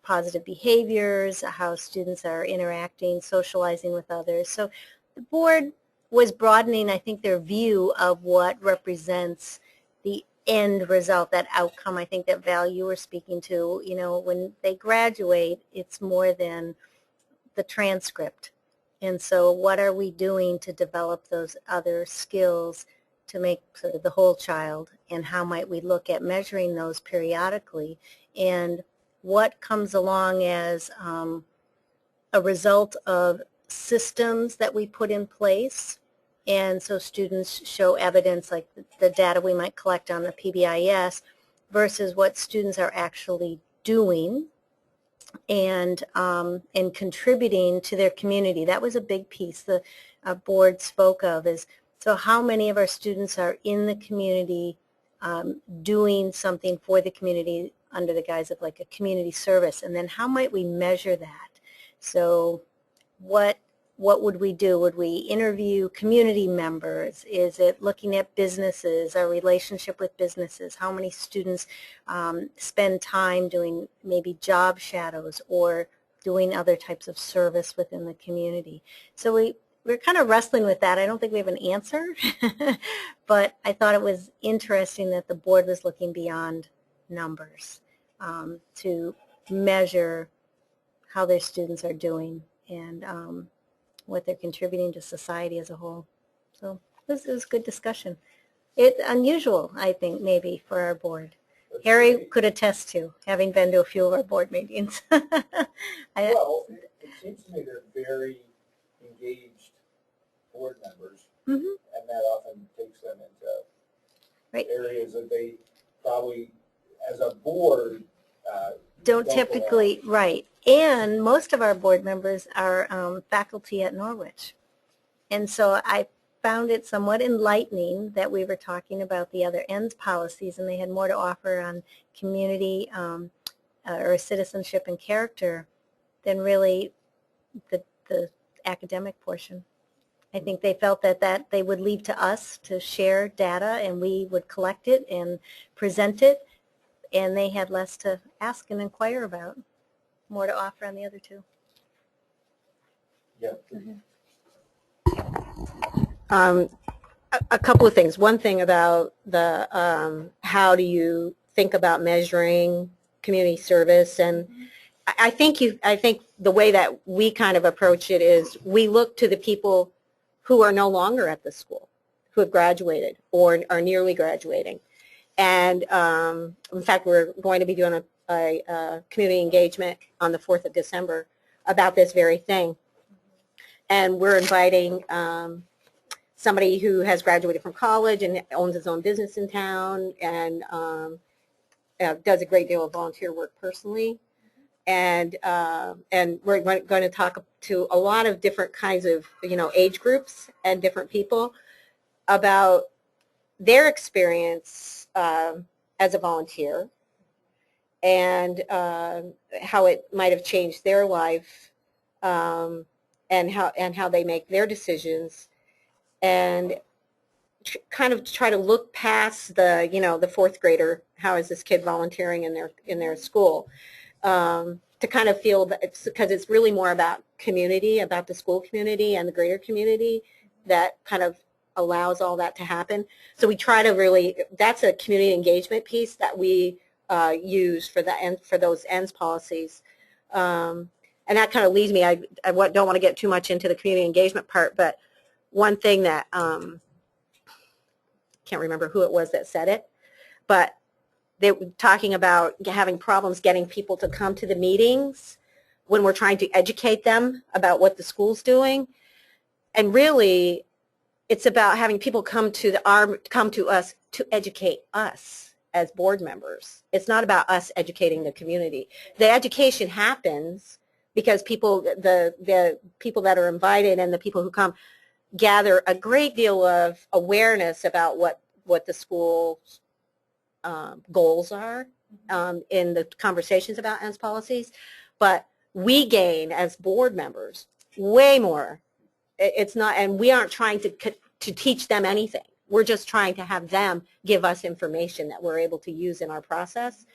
positive behaviors, how students are interacting, socializing with others. So the board was broadening, I think, their view of what represents the end result, that outcome. I think that value we're speaking to, you know, when they graduate, it's more than the transcript. And so what are we doing to develop those other skills to make sort of the whole child, and how might we look at measuring those periodically, and what comes along as a result of systems that we put in place. And so students show evidence, like the data we might collect on the PBIS versus what students are actually doing and contributing to their community. That was a big piece the board spoke of, is so how many of our students are in the community doing something for the community under the guise of like a community service, and then how might we measure that? So what would we do? Would we interview community members? Is it looking at businesses, our relationship with businesses? How many students spend time doing maybe job shadows or doing other types of service within the community? So we're kind of wrestling with that. I don't think we have an answer, but I thought it was interesting that the board was looking beyond numbers to measure how their students are doing and what they're contributing to society as a whole. So this is good discussion. It's unusual, I think, maybe for our board. Harry could attest to, having been to a few of our board meetings. Well, it seems to me they're very engaged board members, and that often takes them into areas that they probably, as a board, don't typically, right. And most of our board members are faculty at Norwich. And so I found it somewhat enlightening that we were talking about the other ends policies, and they had more to offer on community or citizenship and character than really the academic portion. I think they felt that they would leave to us to share data, and we would collect it and present it, and they had less to ask and inquire about, more to offer on the other two. Yeah. A couple of things. One thing about the how do you think about measuring community service. And I think the way that we kind of approach it is we look to the people who are no longer at the school, who have graduated or are nearly graduating. And in fact, we're going to be doing a community engagement on the 4th of December about this very thing. And we're inviting somebody who has graduated from college and owns his own business in town and does a great deal of volunteer work personally. And we're going to talk to a lot of different kinds of, age groups and different people about their experience as a volunteer and how it might have changed their life and how they make their decisions, and kind of try to look past the the fourth grader. How is this kid volunteering in their school? To kind of feel that because it's really more about community, about the school community and the greater community that kind of allows all that to happen. So we try to really, that's a community engagement piece that we use for those ends policies. And that kind of leads me, I don't want to get too much into the community engagement part, but one thing that, can't remember who it was that said it, but they were talking about having problems getting people to come to the meetings when we're trying to educate them about what the school's doing. And really, it's about having people come to us to educate us as board members. It's not about us educating the community. The education happens because the people that are invited and the people who come gather a great deal of awareness about what the school's goals are in the conversations about ENDS policies, but we gain as board members way more. It's not, and we aren't trying to teach them anything. We're just trying to have them give us information that we're able to use in our process.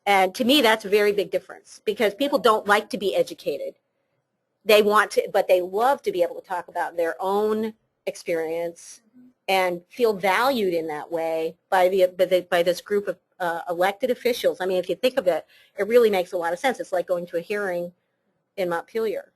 And to me, that's a very big difference because people don't like to be educated. They want to, but they love to be able to talk about their own experience and feel valued in that way by this group of elected officials. I mean, if you think of it, it really makes a lot of sense. It's like going to a hearing in Montpelier,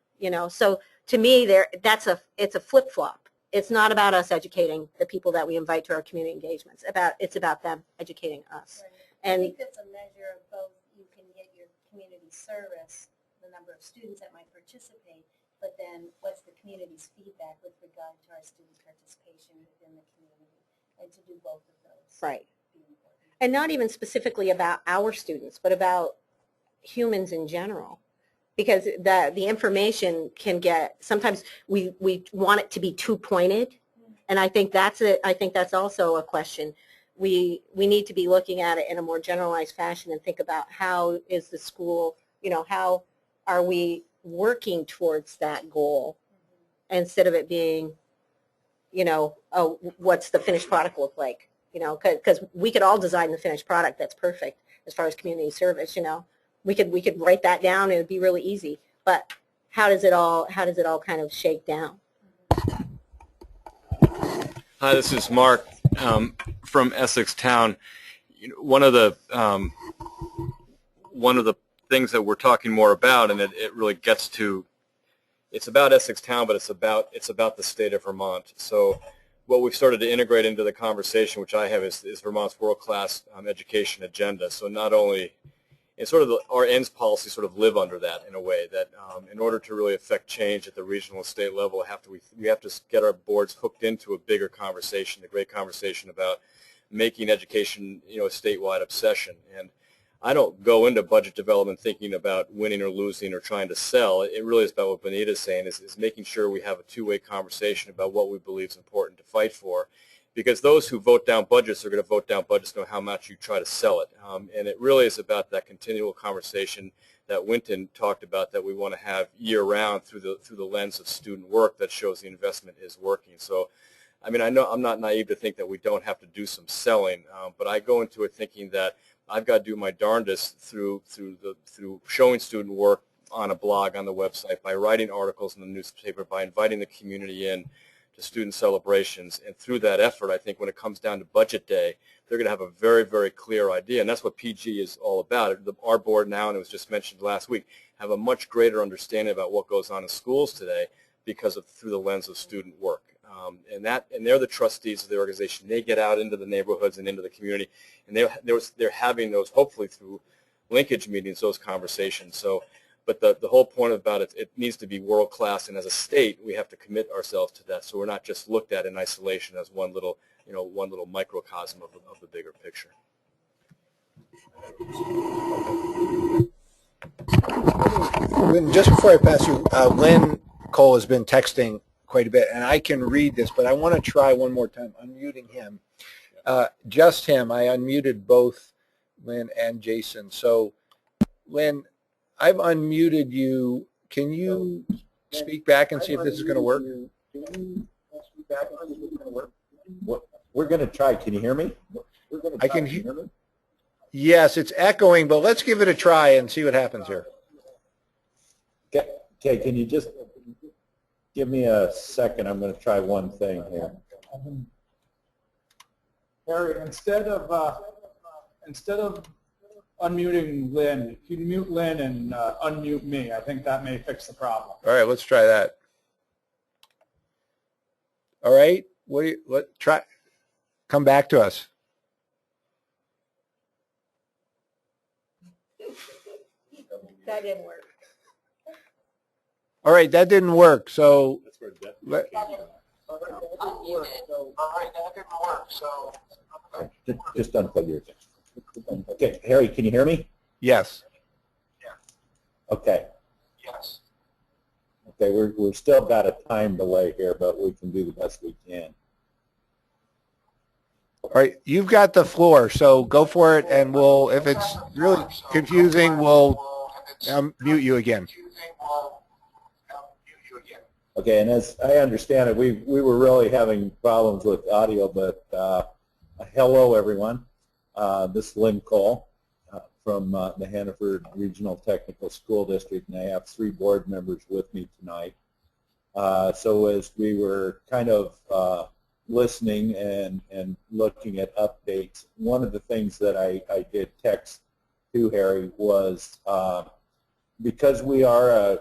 So to me, it's a flip-flop. It's not about us educating the people that we invite to our community engagements. It's about them educating us. Right. And I think that's a measure of both. You can get your community service, the number of students that might participate, but then what's the community's feedback with regard to our student participation within the community, and to do both of those. Right. And not even specifically about our students, but about humans in general. Because the information can get, sometimes we want it to be too pointed, and I think that's it. I think that's also a question. We need to be looking at it in a more generalized fashion and think about how is the school, how are we working towards that goal, instead of it being, oh, what's the finished product look like? Because we could all design the finished product that's perfect as far as community service. We could write that down and it'd be really easy. But how does it all kind of shake down? Hi, this is Mark from Essex Town. One of the things that we're talking more about, and it really gets to, it's about Essex Town, but it's about the state of Vermont. So what we've started to integrate into the conversation, which I have, is Vermont's world-class education agenda. So not only, and sort of our ENDS policy sort of live under that in a way that in order to really affect change at the regional and state level, we have to get our boards hooked into a bigger conversation, the great conversation about making education, a statewide obsession. And I don't go into budget development thinking about winning or losing or trying to sell. It really is about what Benita is saying, is making sure we have a two-way conversation about what we believe is important to fight for. Because those who vote down budgets are going to vote down budgets no matter how much you try to sell it. And it really is about that continual conversation that Winton talked about that we want to have year-round through the lens of student work that shows the investment is working. So, I mean, I know I'm not naive to think that we don't have to do some selling, but I go into it thinking that I've got to do my darndest through showing student work on a blog, on the website, by writing articles in the newspaper, by inviting the community in, the student celebrations. And through that effort, I think when it comes down to budget day, they're going to have a very, very clear idea. And that's what PG is all about. Our board now, and it was just mentioned last week, have a much greater understanding about what goes on in schools today because of through the lens of student work. And they're the trustees of the organization. They get out into the neighborhoods and into the community, and they're having those, hopefully through linkage meetings, those conversations. So, but the whole point about it, it needs to be world class, and as a state, we have to commit ourselves to that. So we're not just looked at in isolation as one little microcosm of the bigger picture. Just before I pass you, Lynn Cole has been texting quite a bit, and I can read this, but I want to try one more time unmuting him. Just him. I unmuted both Lynn and Jason. So, Lynn, I've unmuted you. Can you speak back and see if this is going to work? We're going to try. Can you hear me? I can hear. Yes, it's echoing, but let's give it a try and see what happens here. Okay, can you just give me a second? I'm going to try one thing here. Harry, instead of unmuting Lynn, if you mute Lynn and unmute me, I think that may fix the problem. All right, let's try that. All right, try. Come back to us. That didn't work. All right, that didn't work. So just unplug your thing. Okay, Harry, can you hear me? Yes. Okay. Yes. Okay, we're still got a time delay here, but we can do the best we can. All right, you've got the floor, so go for it, and we'll, if it's really confusing, we'll mute you again. Okay, and as I understand it, we were really having problems with audio, but hello, everyone. This is Lynn Cole from the Hannaford Regional Technical School District, and I have 3 board members with me tonight. So as we were kind of listening and looking at updates, one of the things that I did text to Harry was because we are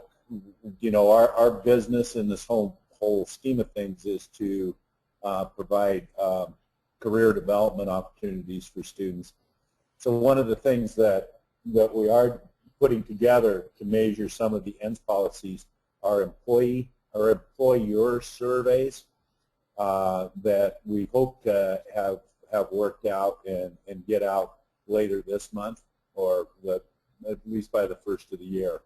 our business in this whole scheme of things is to provide career development opportunities for students. So one of the things that we are putting together to measure some of the ENDS policies are employer surveys that we hope to have worked out and get out later this month, or at least by the first of the year.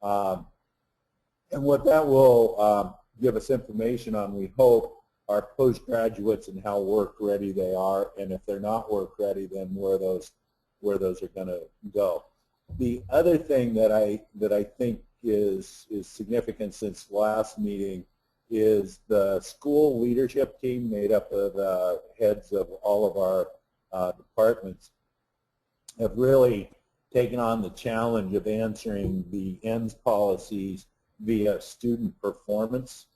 And what that will give us information on, we hope, are postgraduates and how work ready they are, and if they're not work ready, then where those are going to go. The other thing that I think is significant since the last meeting is the school leadership team, made up of the heads of all of our departments, have really taken on the challenge of answering the ENDS policies via student performance,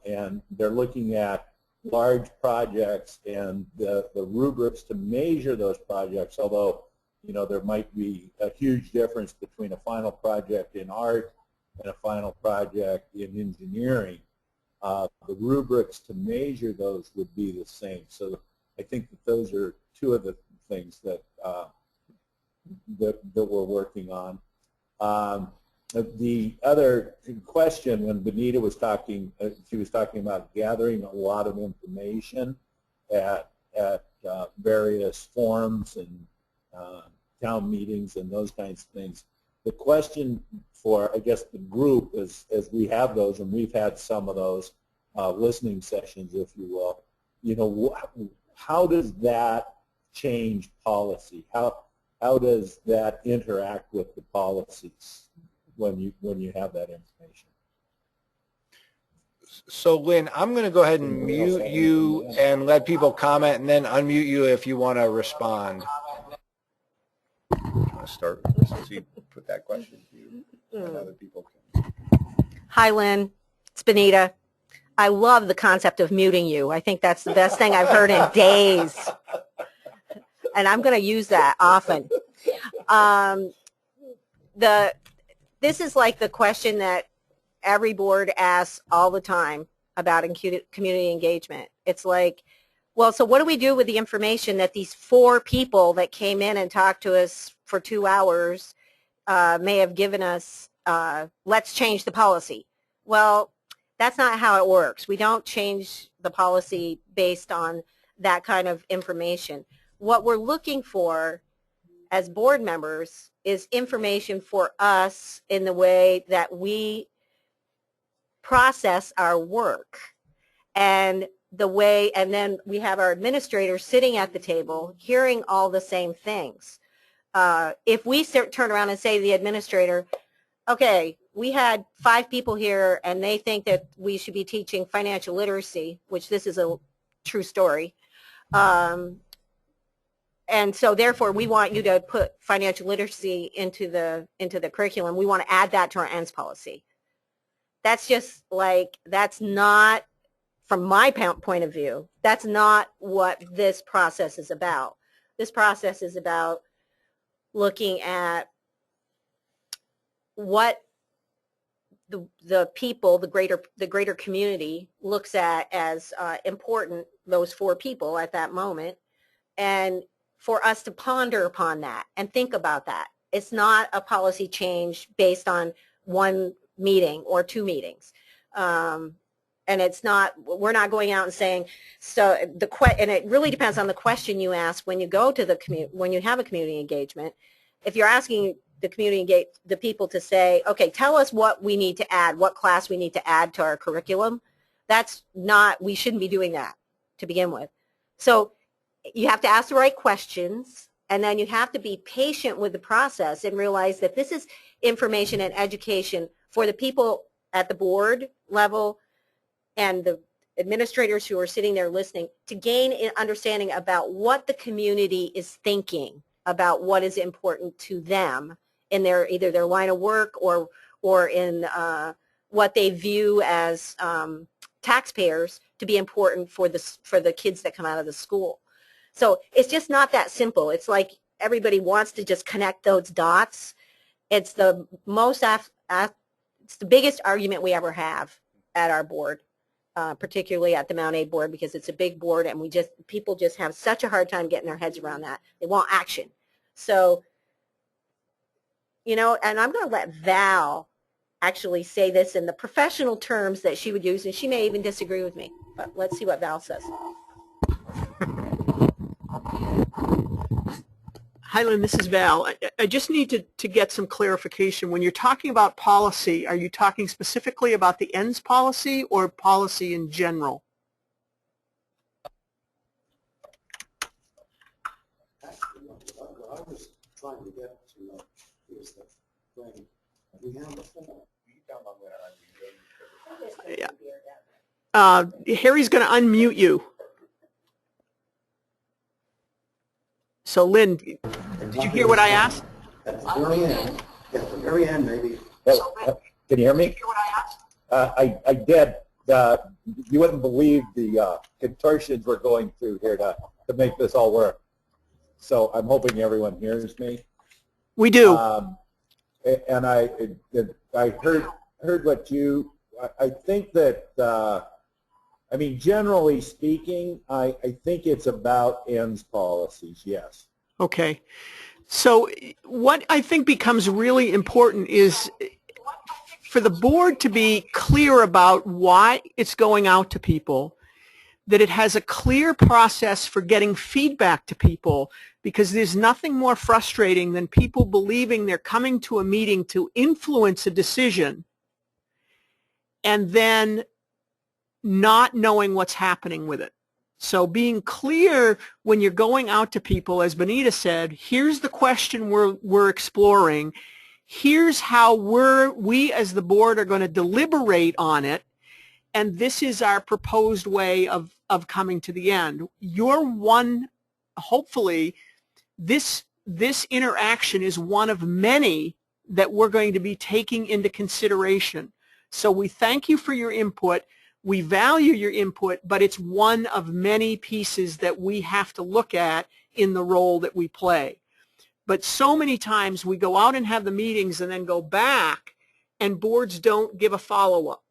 and they're looking at large projects and the rubrics to measure those projects, although there might be a huge difference between a final project in art and a final project in engineering. The rubrics to measure those would be the same. So I think that those are 2 of the things that we're working on. The other question, when Benita was talking, she was talking about gathering a lot of information at various forums and town meetings and those kinds of things. The question for, I guess, the group is, as we have those, and we've had some of those listening sessions, if you will, how does that change policy? How does that interact with the policies when you have that information? So, Lynn, I'm going to go ahead and mute you and let people comment, and then unmute you if you want to respond. I'll start since you put that question to you, and other people can. Hi, Lynn. It's Benita. I love the concept of muting you. I think that's the best thing I've heard in days. And I'm going to use that often. This is like the question that every board asks all the time about community engagement. It's like, well, so what do we do with the information that these 4 people that came in and talked to us for 2 hours may have given us, let's change the policy? Well, that's not how it works. We don't change the policy based on that kind of information. What we're looking for as board members is information for us in the way that we process our work, and the way, and then we have our administrators sitting at the table hearing all the same things. If we turn around and say to the administrator, okay, we had 5 people here and they think that we should be teaching financial literacy, which this is a true story, and so therefore we want you to put financial literacy into the curriculum. We want to add that to our ends policy. That's just like, that's not, from my point of view, that's not what this process is about. This process is about looking at what the people, the greater community looks at as important, those 4 people at that moment, and for us to ponder upon that and think about that. It's not a policy change based on 1 meeting or 2 meetings. And it's not, we're not going out and saying, so and it really depends on the question you ask when you go to when you have a community engagement. If you're asking the people to say, okay, tell us what we need to add, what class we need to add to our curriculum, that's not, we shouldn't be doing that to begin with. So you have to ask the right questions, and then you have to be patient with the process and realize that this is information and education for the people at the board level and the administrators who are sitting there listening to gain an understanding about what the community is thinking about what is important to them in their either their line of work or in what they view as taxpayers to be important for the kids that come out of the school. So it's just not that simple. It's like everybody wants to just connect those dots. It's the most it's the biggest argument we ever have at our board, particularly at the Mount A board, because it's a big board and people just have such a hard time getting their heads around that. They want action. So, you know, and I'm going to let Val actually say this in the professional terms that she would use, and she may even disagree with me, but let's see what Val says. Hi, Lynn, this is Val. I just need to get some clarification. When you're talking about policy, are you talking specifically about the ends policy or policy in general? I was trying to get to is the thing. We have the form. Yeah. Harry's going to unmute you. So, Lynn, did you hear what I asked? At the very end. At the very end, maybe. Can you hear me? I did. You wouldn't believe the contortions we're going through here to make this all work. So I'm hoping everyone hears me. We do. And I heard what you. I think that. I mean, generally speaking, I think it's about ends policies, yes. Okay. So what I think becomes really important is for the board to be clear about why it's going out to people, that it has a clear process for getting feedback to people, because there's nothing more frustrating than people believing they're coming to a meeting to influence a decision and then not knowing what's happening with it. So being clear when you're going out to people, as Benita said, here's the question we're exploring. Here's how we as the board are going to deliberate on it, and this is our proposed way of coming to the end. Hopefully, this interaction is one of many that we're going to be taking into consideration. So we thank you for your input. We value your input, but it's one of many pieces that we have to look at in the role that we play. But so many times we go out and have the meetings and then go back and boards don't give a follow-up.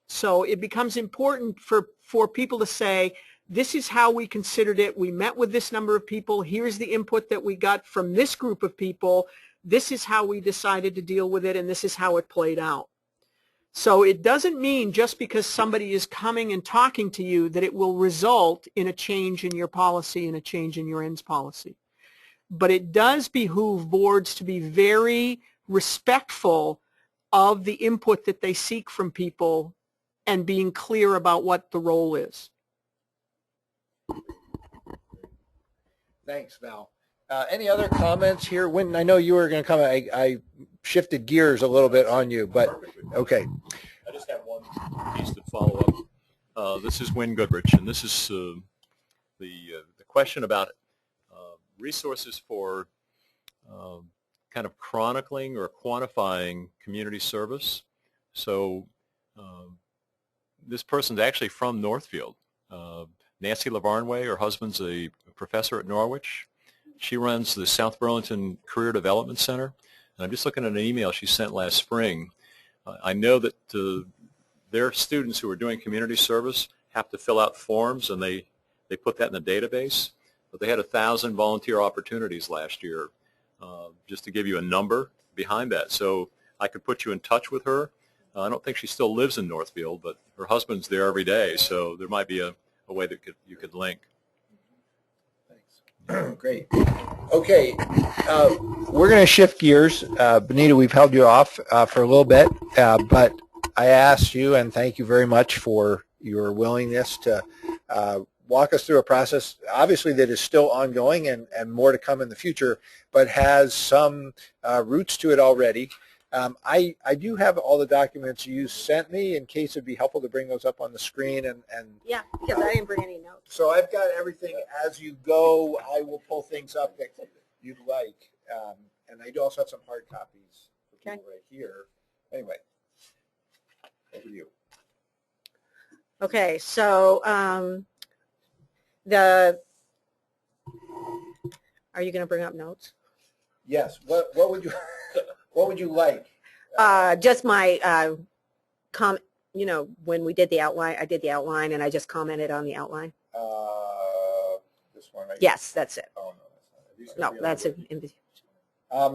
So it becomes important for people to say, this is how we considered it. We met with this number of people. Here's the input that we got from this group of people. This is how we decided to deal with it, and this is how it played out. So it doesn't mean just because somebody is coming and talking to you that it will result in a change in your policy and a change in your ends policy. But it does behoove boards to be very respectful of the input that they seek from people and being clear about what the role is. Thanks, Val. Any other comments here? When I know you were going to come, I shifted gears a little bit on you, but okay. I just have one piece to follow up. This is Wynn Goodrich, and this is the question about resources for kind of chronicling or quantifying community service. So this person's actually from Northfield. Nancy Lavarnway, her husband's a professor at Norwich. She runs the South Burlington Career Development Center. And I'm just looking at an email she sent last spring. I know that their students who are doing community service have to fill out forms, and they put that in the database. But they had 1,000 volunteer opportunities last year, just to give you a number behind that. So I could put you in touch with her. I don't think she still lives in Northfield, but her husband's there every day, so there might be a way that you could link. Thanks. Great. Okay, we're going to shift gears. Benita, we've held you off for a little bit, but I asked you, and thank you very much for your willingness to walk us through a process, obviously, that is still ongoing and more to come in the future, but has some roots to it already. I do have all the documents you sent me in case it'd be helpful to bring those up on the screen. And yeah, because I didn't bring any notes. So I've got everything as you go. I will pull things up that you'd like. And I do also have some hard copies for people right here. Anyway, over to you. Okay, so are you going to bring up notes? Yes. What would you what would you like? Just my comment. You know, when we did the outline, I did the outline, and I just commented on the outline. This one right Yes, that's it. Oh, no, That's it.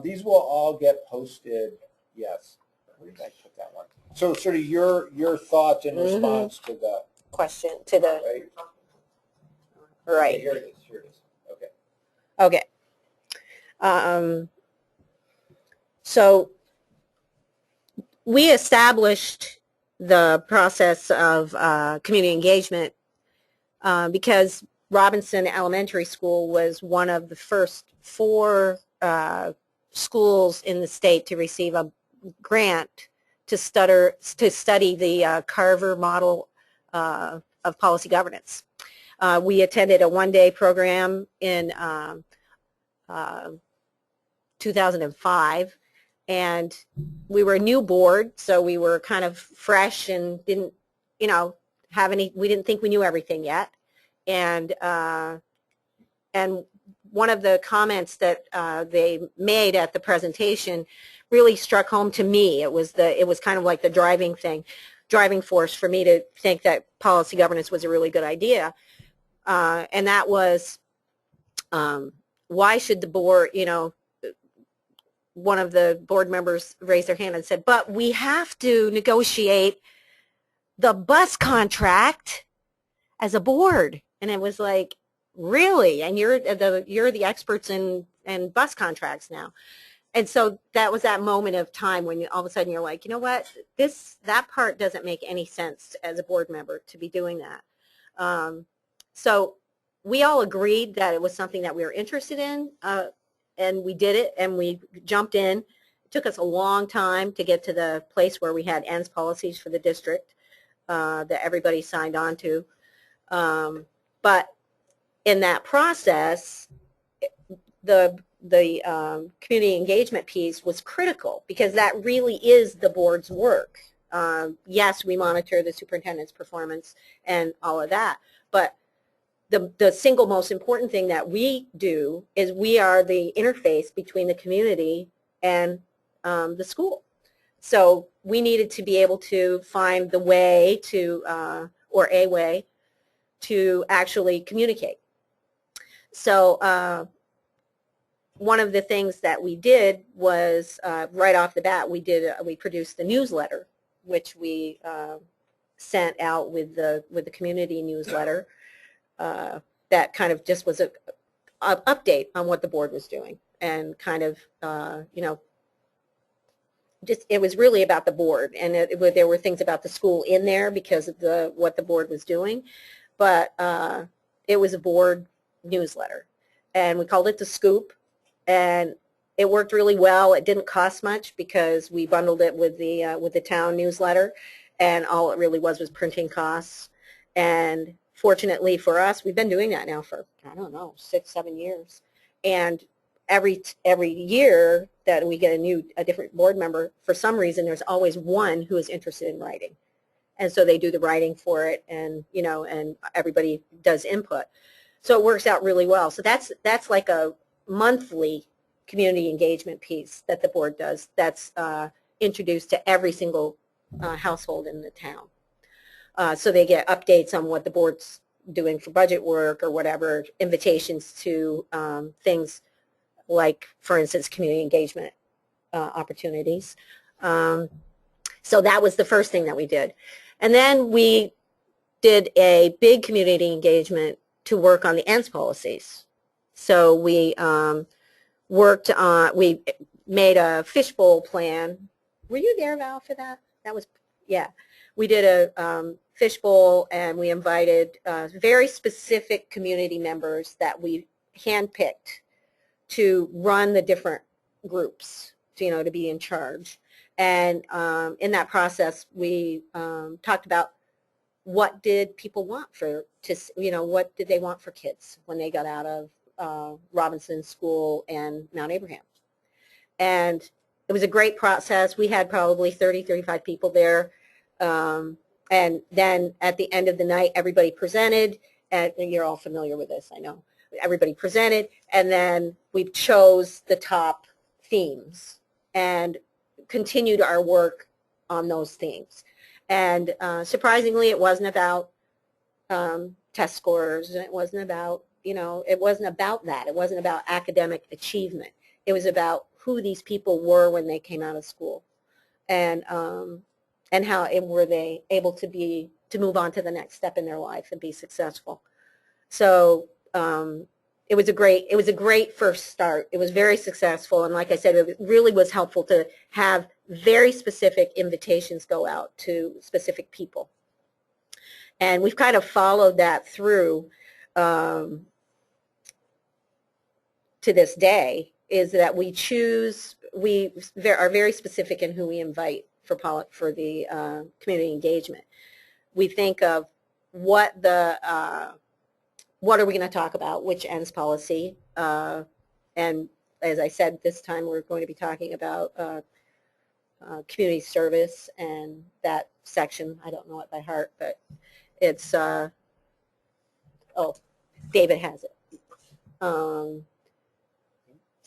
These will all get posted. Yes. Where did I put that one? So sort of your thoughts in response to the question to the right. Okay, here it is. Here it is. Okay. Okay. So we established the process of community engagement because Robinson Elementary School was one of the first 4 schools in the state to receive a grant to study the Carver model of policy governance. We attended a one-day program in 2005, and we were a new board, so we were kind of fresh and didn't, we didn't think we knew everything yet. And one of the comments that they made at the presentation really struck home to me. It was kind of like the driving force for me to think that policy governance was a really good idea. And that was, why should the board, one of the board members raised their hand and said, but we have to negotiate the bus contract as a board. And it was like, really? And you're the experts in bus contracts now. And so that was that moment of time when all of a sudden you're like, you know what, that part doesn't make any sense as a board member to be doing that. So we all agreed that it was something that we were interested in, and we did it, and we jumped in. It took us a long time to get to the place where we had ends policies for the district that everybody signed on to. But in that process, the community engagement piece was critical because that really is the board's work. Yes, we monitor the superintendent's performance and all of that, but the single most important thing that we do is we are the interface between the community and the school. So we needed to be able to find the way to, or a way to actually communicate. So one of the things that we did was right off the bat, we produced a newsletter, which we sent out with the community newsletter. That kind of just was a update on what the board was doing, and kind of you know, just it was really about the board, and there were things about the school in there because of what the board was doing, but it was a board newsletter, and we called it The Scoop, and it worked really well. It didn't cost much because we bundled it with the town newsletter, and all it really was printing costs. And fortunately for us, we've been doing that now for, I don't know, 6-7 years. And every year that we get a different board member, for some reason, there's always one who is interested in writing. And so they do the writing for it, and, you know, and everybody does input. So it works out really well. So that's like a monthly community engagement piece that the board does that's introduced to every single household in the town. So they get updates on what the board's doing for budget work or whatever, invitations to things like, for instance, community engagement opportunities. So that was the first thing that we did. And then we did a big community engagement to work on the ENS policies. So we worked on, we made a fishbowl plan. Were you there, Val, for that? That was, yeah. We did a fishbowl, and we invited very specific community members that we handpicked to run the different groups, you know, to be in charge. And in that process, we talked about what did people want what did they want for kids when they got out of Robinson School and Mount Abraham. And it was a great process. We had probably 30, 35 people there. And then at the end of the night, everybody presented, and you're all familiar with this, I know. Everybody presented, and then we chose the top themes and continued our work on those themes. And surprisingly, it wasn't about test scores, and it wasn't about, you know, it wasn't about that. It wasn't about academic achievement. It was about who these people were when they came out of school, and how were they able to move on to the next step in their life and be successful. So it was a great first start. It was very successful, and like I said, it really was helpful to have very specific invitations go out to specific people. And we've kind of followed that through to this day, is that we are very specific in who we invite for the community engagement. We think of what are we going to talk about, which ENS policy, and as I said, this time we're going to be talking about community service, and that section, I don't know it by heart, but it's, David has it.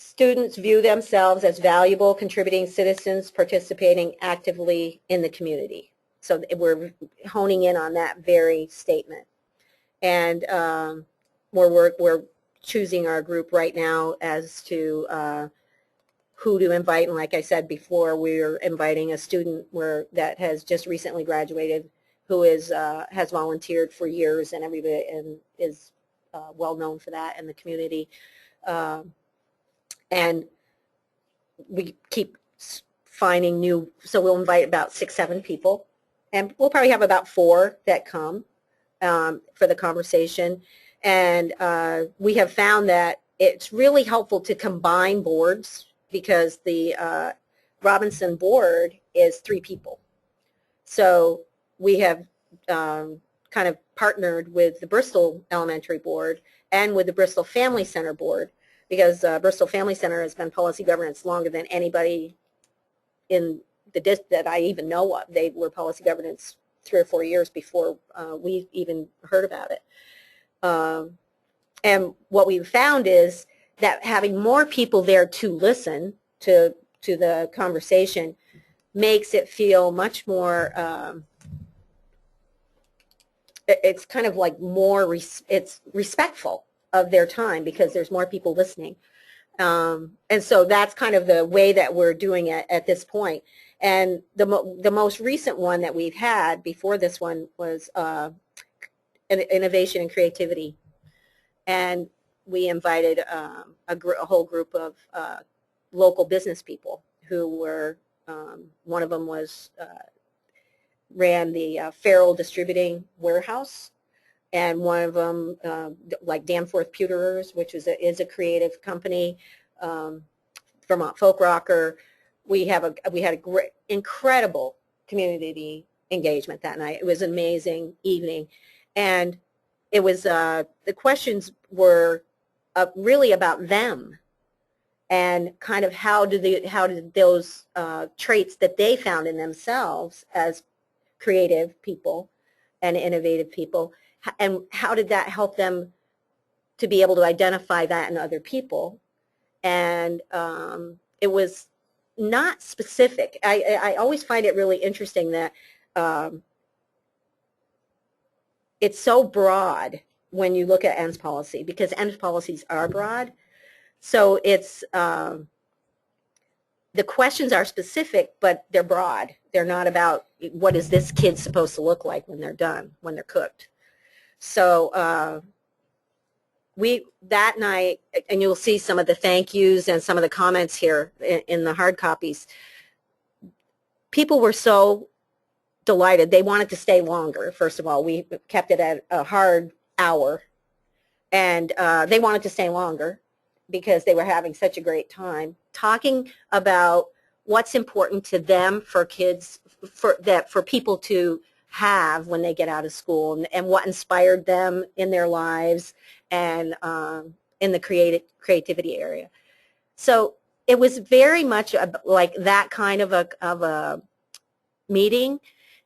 Students view themselves as valuable, contributing citizens participating actively in the community. So we're honing in on that very statement. And we're choosing our group right now as to who to invite. And like I said before, we're inviting a student that has just recently graduated, who has volunteered for years, and everybody is well known for that in the community. And we keep finding new, so we'll invite about 6-7 people, and we'll probably have about 4 that come for the conversation. And we have found that it's really helpful to combine boards, because the Robinson board is 3 people. So we have kind of partnered with the Bristol Elementary Board and with the Bristol Family Center Board, because Bristol Family Center has been policy governance longer than anybody in that I even know of. They were policy governance 3 or 4 years before we even heard about it. And what we found is that having more people there to listen to the conversation makes it feel much more, it's kind of like more, it's respectful of their time because there's more people listening. And so that's kind of the way that we're doing it at this point. And the most recent one that we've had before this one was innovation and creativity. And we invited a whole group of local business people who were, one of them was, ran the Farrell Distributing Warehouse, and one of them, like Danforth Pewterers, which is a creative company, Vermont Folk Rocker. We had a great, incredible community engagement that night. It was an amazing evening, and it was the questions were really about them, and kind of how did those traits that they found in themselves as creative people and innovative people, and how did that help them to be able to identify that in other people. And it was not specific. I always find it really interesting that it's so broad when you look at ENDS policy, because ENDS policies are broad. So it's, the questions are specific, but they're broad. They're not about what is this kid supposed to look like when they're done, when they're cooked. So that night, and you'll see some of the thank yous and some of the comments here in the hard copies, people were so delighted. They wanted to stay longer, first of all. We kept it at a hard hour, and they wanted to stay longer because they were having such a great time talking about what's important to them for kids, for people to have when they get out of school, and what inspired them in their lives and in the creativity area. So it was very much like that kind of a meeting,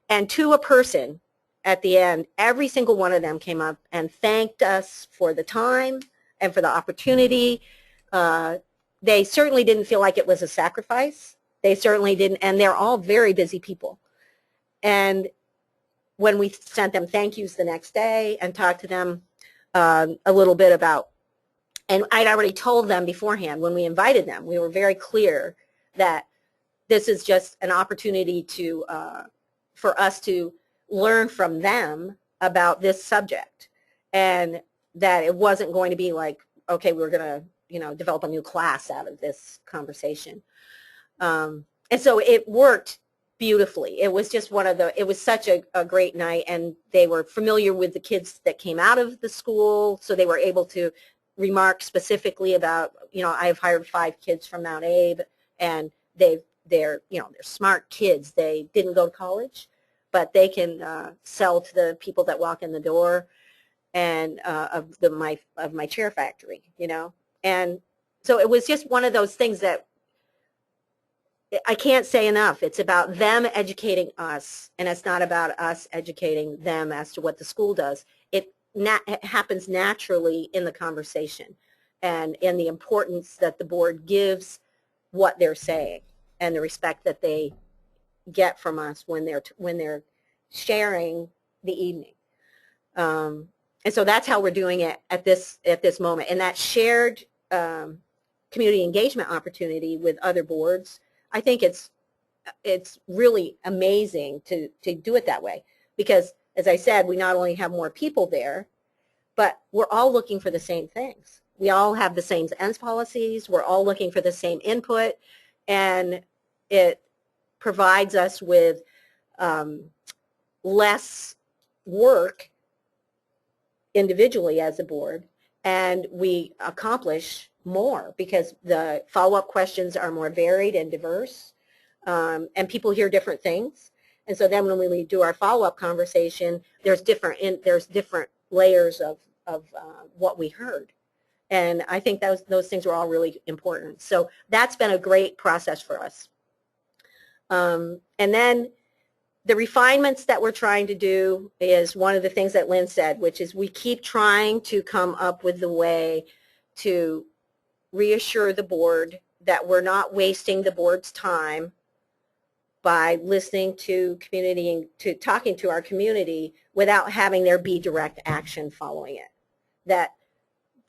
and to a person at the end, every single one of them came up and thanked us for the time and for the opportunity. They certainly didn't feel like it was a sacrifice. They certainly didn't, and they're all very busy people. And when we sent them thank yous the next day and talked to them a little bit about, and I'd already told them beforehand when we invited them, we were very clear that this is just an opportunity to, for us to learn from them about this subject, and that it wasn't going to be like, okay, we're going to, develop a new class out of this conversation. And so it worked beautifully. It was just it was such a great night, and they were familiar with the kids that came out of the school, so they were able to remark specifically about, I've hired 5 kids from Mount Abe, and they're smart kids. They didn't go to college, but they can sell to the people that walk in the door, and of my chair factory, And so it was just one of those things that I can't say enough. It's about them educating us, and it's not about us educating them as to what the school does. It happens naturally in the conversation, and in the importance that the board gives what they're saying, and the respect that they get from us when they're sharing the evening. And so that's how we're doing it at this moment. And that shared community engagement opportunity with other boards, I think it's really amazing to do it that way, because, as I said, we not only have more people there, but we're all looking for the same things. We all have the same ENDS policies. We're all looking for the same input, and it provides us with less work individually as a board, and we accomplish more because the follow-up questions are more varied and diverse, and people hear different things. And so then when we do our follow-up conversation, there's different layers of what we heard. And I think those things were all really important. So that's been a great process for us. And then the refinements that we're trying to do is one of the things that Lynn said, which is we keep trying to come up with the way to reassure the board that we're not wasting the board's time by listening to community and to talking to our community without having there be direct action following it. That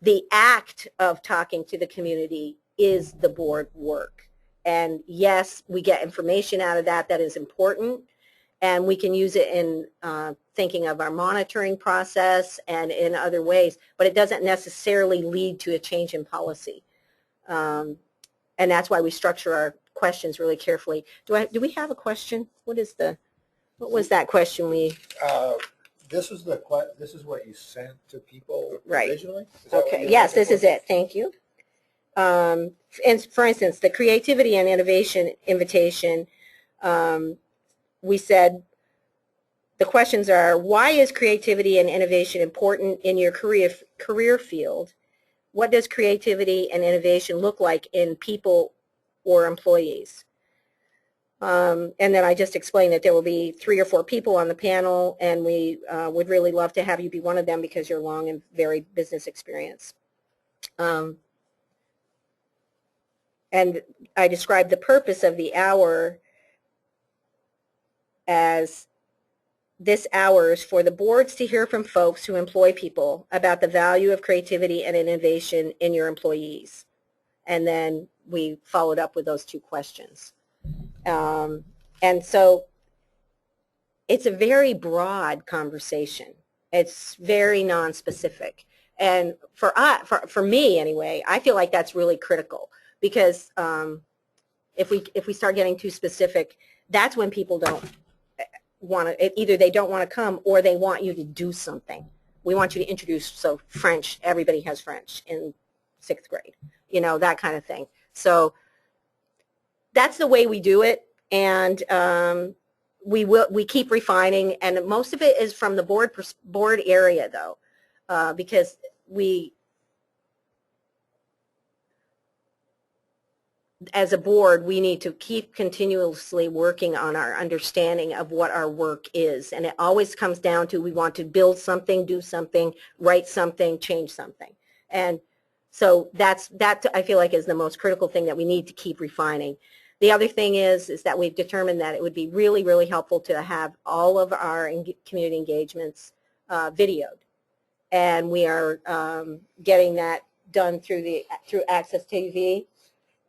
the act of talking to the community is the board work. And yes, we get information out of that that is important, and we can use it in thinking of our monitoring process and in other ways, but it doesn't necessarily lead to a change in policy. And that's why we structure our questions really carefully. Do we have a question? What was that question we? This is what you sent to people Right. originally? Is that what Okay. you Yes, had this is it. Thank you. And for instance, the creativity and innovation invitation, we said the questions are, why is creativity and innovation important in your career field? What does creativity and innovation look like in people or employees? And then I just explained that there will be 3 or 4 people on the panel, and we would really love to have you be one of them because you're long and varied business experience. And I described the purpose of the hour as this hour is for the boards to hear from folks who employ people about the value of creativity and innovation in your employees. And then we followed up with those 2 questions. And so it's a very broad conversation. It's very non-specific. And for me anyway, I feel like that's really critical because if we start getting too specific, that's when people don't want to, either they don't want to come or they want you to do something. We want you to introduce, so French, everybody has French in 6th grade, you know, that kind of thing. So that's the way we do it, and we keep refining, and most of it is from the board area though, because as a board, we need to keep continuously working on our understanding of what our work is. And it always comes down to we want to build something, do something, write something, change something. And so that I feel like is the most critical thing that we need to keep refining. The other thing is that we've determined that it would be really, really helpful to have all of our community engagements videoed. And we are getting that done through Access TV.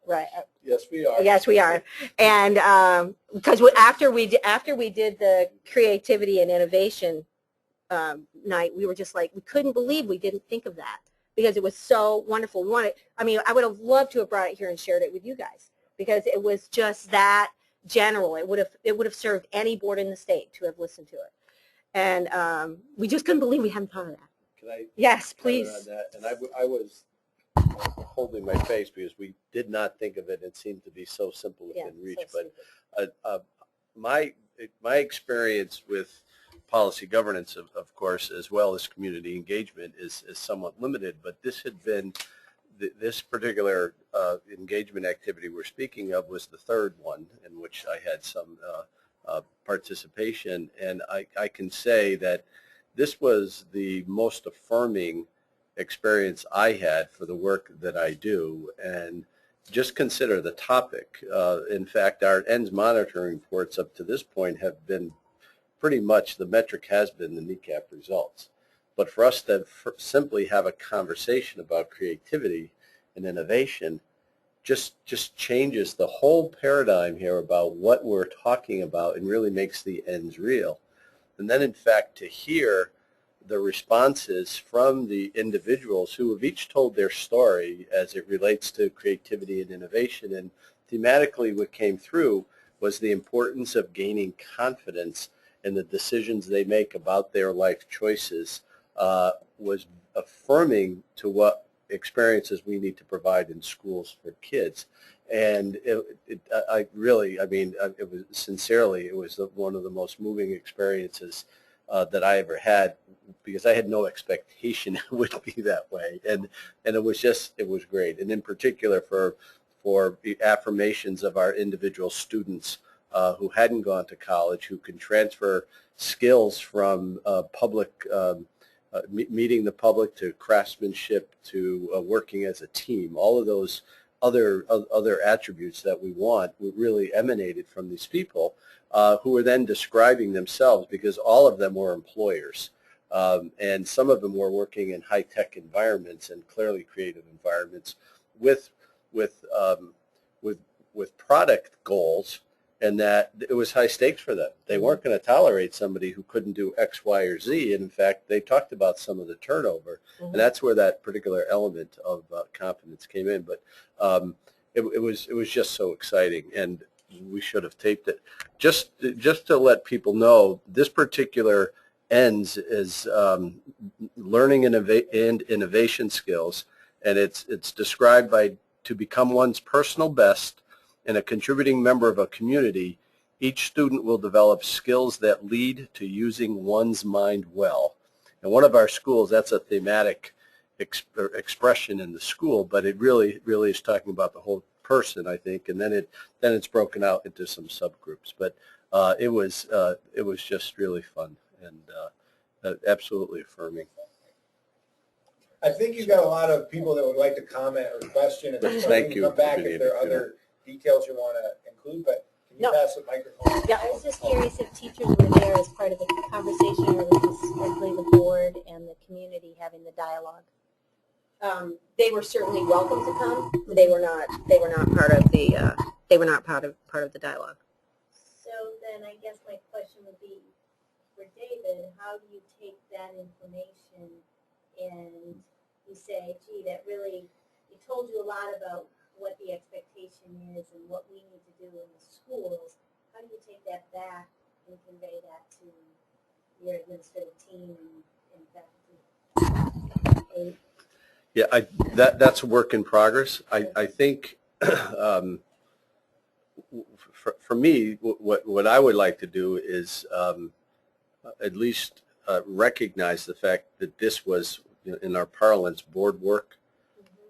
Right. Yes, we are. Yes, we are. And because after we did the creativity and innovation night, we were just like, we couldn't believe we didn't think of that because it was so wonderful. I would have loved to have brought it here and shared it with you guys because it was just that general. It would have served any board in the state to have listened to it. And we just couldn't believe we hadn't thought of that. Can I? Yes, please. On that? And I was holding my face because we did not think of it. It seemed to be so simple within reach. So but my experience with policy governance, of course, as well as community engagement, is somewhat limited. But this had been this particular engagement activity we're speaking of was the 3rd one in which I had some participation, and I can say that this was the most affirming experience I had for the work that I do. And just consider the topic. In fact, our ENDS monitoring reports up to this point have been pretty much, the metric has been the NECAP results. But for us to simply have a conversation about creativity and innovation just changes the whole paradigm here about what we're talking about and really makes the ENDS real. And then in fact to hear the responses from the individuals who have each told their story as it relates to creativity and innovation. And thematically what came through was the importance of gaining confidence in the decisions they make about their life choices, was affirming to what experiences we need to provide in schools for kids. And it was sincerely, it was one of the most moving experiences that I ever had, because I had no expectation it would be that way, and it was great, and in particular for the affirmations of our individual students who hadn't gone to college, who can transfer skills from meeting the public to craftsmanship to working as a team. All of those other attributes that we want were really emanated from these people who were then describing themselves, because all of them were employers. And some of them were working in high-tech environments and clearly creative environments with product goals, and that it was high stakes for them. They weren't going to tolerate somebody who couldn't do X, Y, or Z. And in fact, they talked about some of the turnover, and that's where that particular element of confidence came in. But it was just so exciting, and we should have taped it. Just to let people know, this particular ends is learning and innovation skills, and it's described by to become one's personal best and a contributing member of a community. Each student will develop skills that lead to using one's mind well. And one of our schools, that's a thematic expression in the school, but it really is talking about the whole person, I think, and then it's broken out into some subgroups. But it was just really fun and absolutely affirming. I think you've got a lot of people that would like to comment or question. Thank you. Come back if there are other details you want to include, but can you pass the microphone? Yeah, I was just curious if teachers were there as part of the conversation, or was this strictly the board and the community having the dialogue? They were certainly welcome to come. They were not part of the part of the dialogue. So then I guess my question would be for David, how do you take that information and you say, gee, that really, it told you a lot about what the expectation is and what we need to do in the schools. How do you take that back and convey that to your administrative team and faculty? Yeah, that's a work in progress. I think for me, what I would like to do is at least recognize the fact that this was, in our parlance, board work.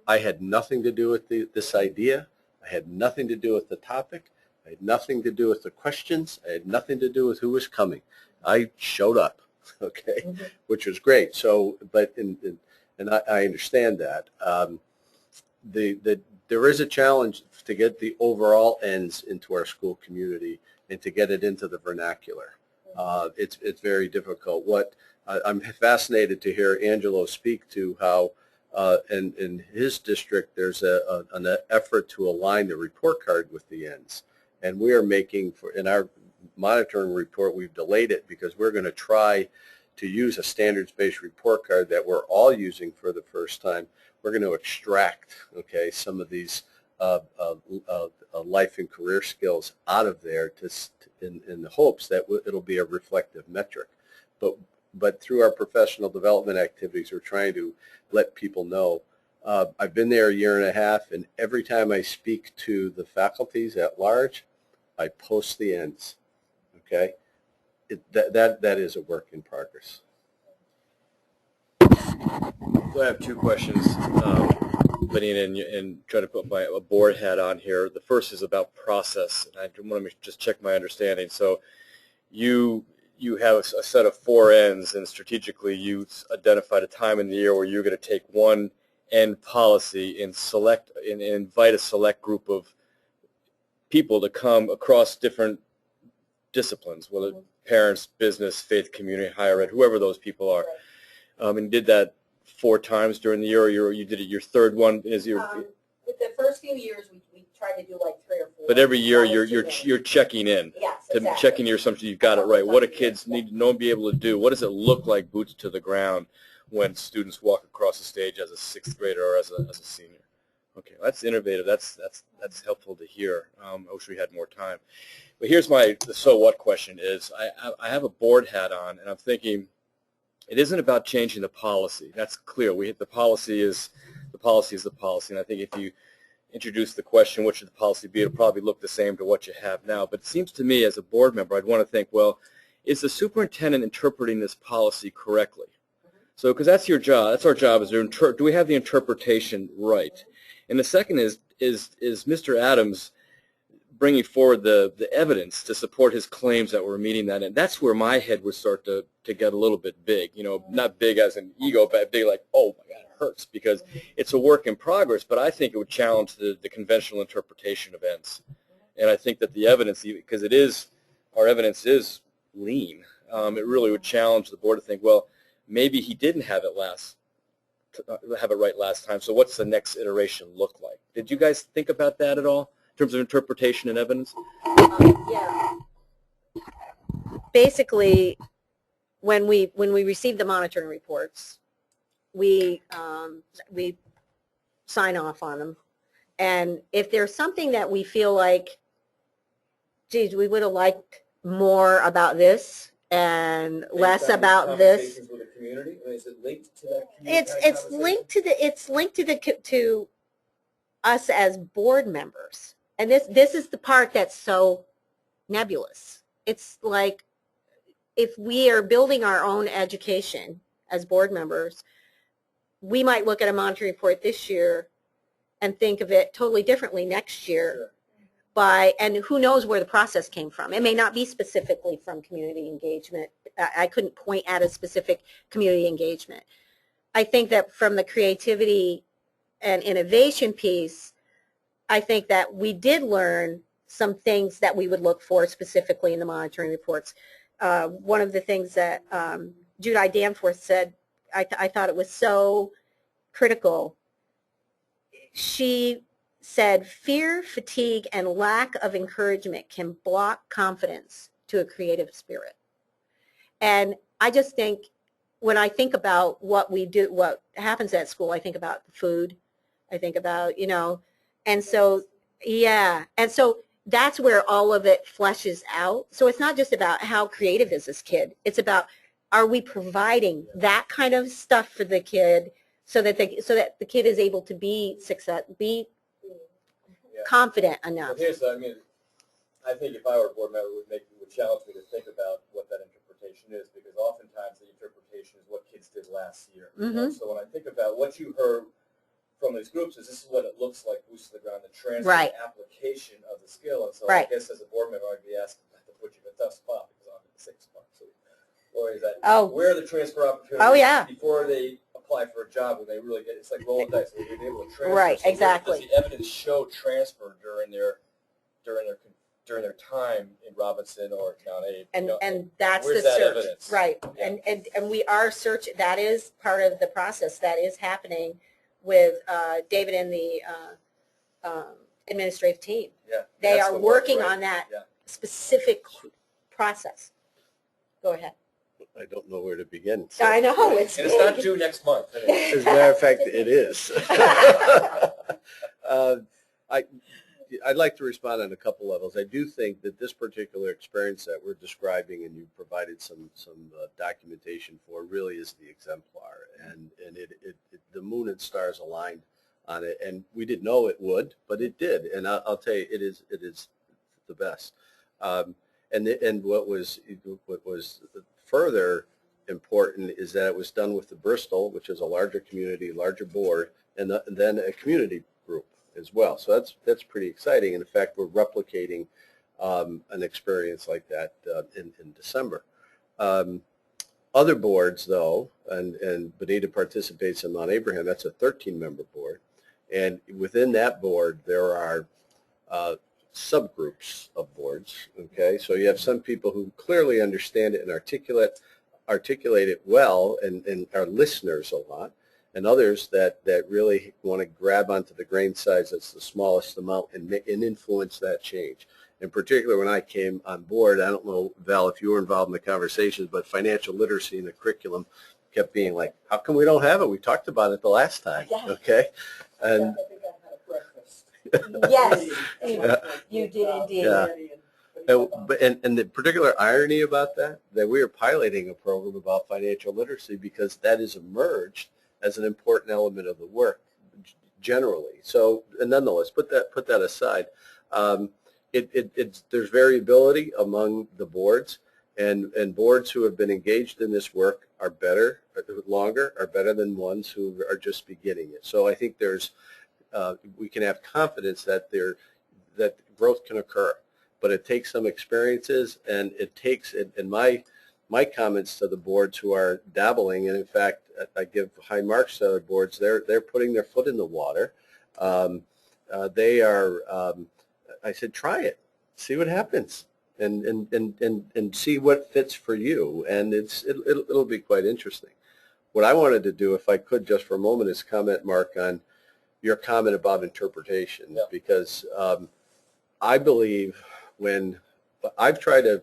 I had nothing to do with this idea. I had nothing to do with the topic. I had nothing to do with the questions. I had nothing to do with who was coming. I showed up, okay, which was great. So, but and I understand that. There is a challenge to get the overall ends into our school community and to get it into the vernacular. It's very difficult. I'm fascinated to hear Angelo speak to how in his district there's an effort to align the report card with the ends. And we are making, in our monitoring report, we've delayed it because we're going to try to use a standards-based report card that we're all using for the first time. We're going to extract, okay, some of these life and career skills out of there in the hopes that it'll be a reflective metric. But through our professional development activities, we're trying to let people know. I've been there a year and a half, and every time I speak to the faculties at large, I post the ends, okay? That is a work in progress. So I have two questions, Benita, and try to put a board hat on here. The first is about process, and I want to just check my understanding. So you have a set of 4 ends, and strategically you identified a time in the year where you're going to take one end policy and invite a select group of people to come across different disciplines, whether parents, business, faith, community, higher ed, whoever those people are. And did that 4 times during the year, or you did it your third one? With the first few years, we tried to do like 3 or 4. But every year you're checking in. Yes, exactly. Checking your assumption you've got it right. What do kids need to know and be able to do? What does it look like, boots to the ground, when students walk across the stage as a 6th grader or as a senior? Okay, that's innovative. That's helpful to hear. I wish we had more time. But here's the so what question is, I have a board hat on, and I'm thinking it isn't about changing the policy. That's clear. The policy is the policy, and I think if you introduce the question, what should the policy be, it'll probably look the same to what you have now. But it seems to me as a board member, I'd want to think, well, is the superintendent interpreting this policy correctly? So, because that's your job, that's our job, is do we have the interpretation right? And the second is Mr. Adams bringing forward the evidence to support his claims that we're meeting that. And that's where my head would start to get a little bit big, you know, not big as an ego, but big like, oh my God, it hurts, because it's a work in progress, but I think it would challenge the conventional interpretation of ends. And I think that the evidence, because our evidence is lean, it really would challenge the board to think, well, maybe he didn't have it right last time, so what's the next iteration look like? Did you guys think about that at all in terms of interpretation and evidence? Yeah. Basically, when we receive the monitoring reports, we sign off on them, and if there's something that we feel like, geez, we would have liked more about this and less about this. With the community? I mean, is it linked to that community? It's linked to us as board members, and this is the part that's so nebulous. It's like, if we are building our own education as board members, we might look at a monitoring report this year and think of it totally differently next year. Sure. And who knows where the process came from. It may not be specifically from community engagement. I couldn't point at a specific community engagement. I think that from the creativity and innovation piece, I think that we did learn some things that we would look for specifically in the monitoring reports. One of the things that Judai Danforth said, I thought it was so critical. She said, fear, fatigue, and lack of encouragement can block confidence to a creative spirit. And I just think, when I think about what we do, what happens at school, I think about the food. I think about, you know, and so, yeah. And so that's where all of it fleshes out. So it's not just about how creative is this kid. It's about, are we providing that kind of stuff for the kid so that the kid is able to be confident enough. Well, I think if I were a board member, it would challenge me to think about what that interpretation is, because oftentimes the interpretation is what kids did last year. Mm-hmm. So when I think about what you heard from these groups, is this is what it looks like, boots to the ground, the transfer application of the skill. And so I guess as a board member, I'd be asking to put you in a tough spot, because I'm in the same spot. So, or is that where are the transfer opportunities before they apply for a job, when they really get, it's like rolling dice, they're able to transfer. Right, so exactly. Does the evidence show transfer during their time in Robinson or Count 8? And that's the that search. Evidence? Right. Yeah. And we are searching. That is part of the process that is happening with David and the administrative team. Yeah. They are working on that specific process. Go ahead. I don't know where to begin. So. I know. It's not due next month. As a matter of fact, it is. I'd like to respond on a couple levels. I do think that this particular experience that we're describing, and you provided some documentation for, really is the exemplar, and the moon and stars aligned on it, and we didn't know it would, but it did, and I'll tell you, it is the best. And what was further important is that it was done with the Bristol, which is a larger community, larger board, and then a community group as well. So that's pretty exciting. And in fact, we're replicating an experience like that in December. Other boards, though, and Bonita participates in Mount Abraham, that's a 13-member board. And within that board, there are subgroups of boards, okay? So you have some people who clearly understand it and articulate it well and are listeners a lot, and others that really want to grab onto the grain size that's the smallest amount and influence that change. In particular, when I came on board, I don't know, Val, if you were involved in the conversations, but financial literacy in the curriculum kept being like, how come we don't have it? We talked about it the last time, okay? And yes, you did indeed. Yeah. And the particular irony about that we are piloting a program about financial literacy because that has emerged as an important element of the work generally. So, and nonetheless, put that aside. There's variability among the boards, and boards who have been engaged in this work are better than ones who are just beginning it. So I think we can have confidence that that growth can occur, but it takes some experiences, and it takes, in my comments to the boards who are dabbling, and in fact, I give high marks to other boards, they're putting their foot in the water. They are, I said, try it, see what happens, and see what fits for you, and it'll be quite interesting. What I wanted to do, if I could just for a moment, is comment, Mark, on your comment about interpretation, because I believe when I've tried to,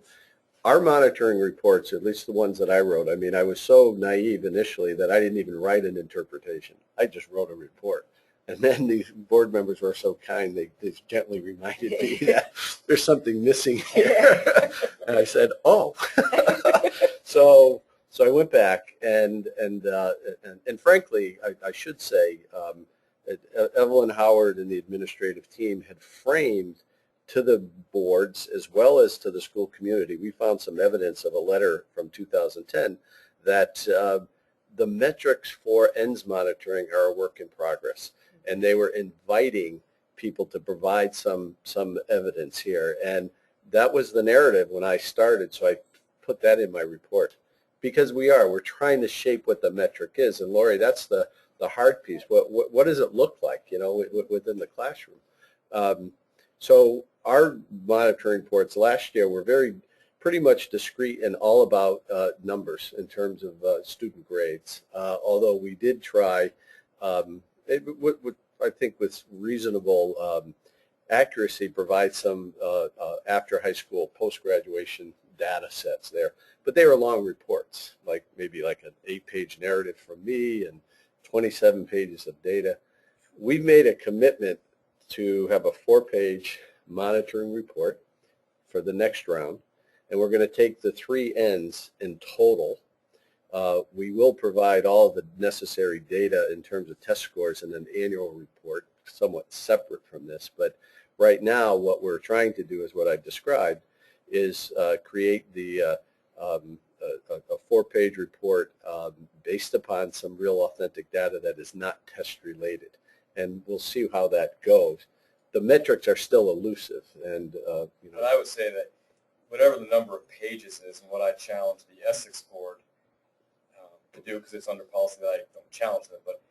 our monitoring reports, at least the ones that I wrote, I mean, I was so naive initially that I didn't even write an interpretation. I just wrote a report. And then these board members were so kind, they gently reminded me that there's something missing here. And I said, oh. So I went back, and frankly, I should say, Evelyn Howard and the administrative team had framed to the boards as well as to the school community. We found some evidence of a letter from 2010 that the metrics for ENDS monitoring are a work in progress, and they were inviting people to provide some evidence here. And that was the narrative when I started, so I put that in my report. Because we're trying to shape what the metric is. And Lori, that's the hard piece. What does it look like, you know, within the classroom? So our monitoring reports last year were pretty much discrete and all about numbers in terms of student grades. Although we did try, I think with reasonable accuracy, provide some after high school, post-graduation data sets there. But they were long reports, maybe like an 8-page narrative from me and 27 pages of data. We made a commitment to have a 4-page monitoring report for the next round, and we're going to take the 3 ends in total. We will provide all the necessary data in terms of test scores in an annual report, somewhat separate from this. But right now, what we're trying to do is what I've described, is create a 4-page report based upon some real authentic data that is not test related, and we'll see how that goes. The metrics are still elusive, and you know. But I would say that whatever the number of pages is, and what I challenge the Essex board to do, because it's under policy that I don't challenge them, but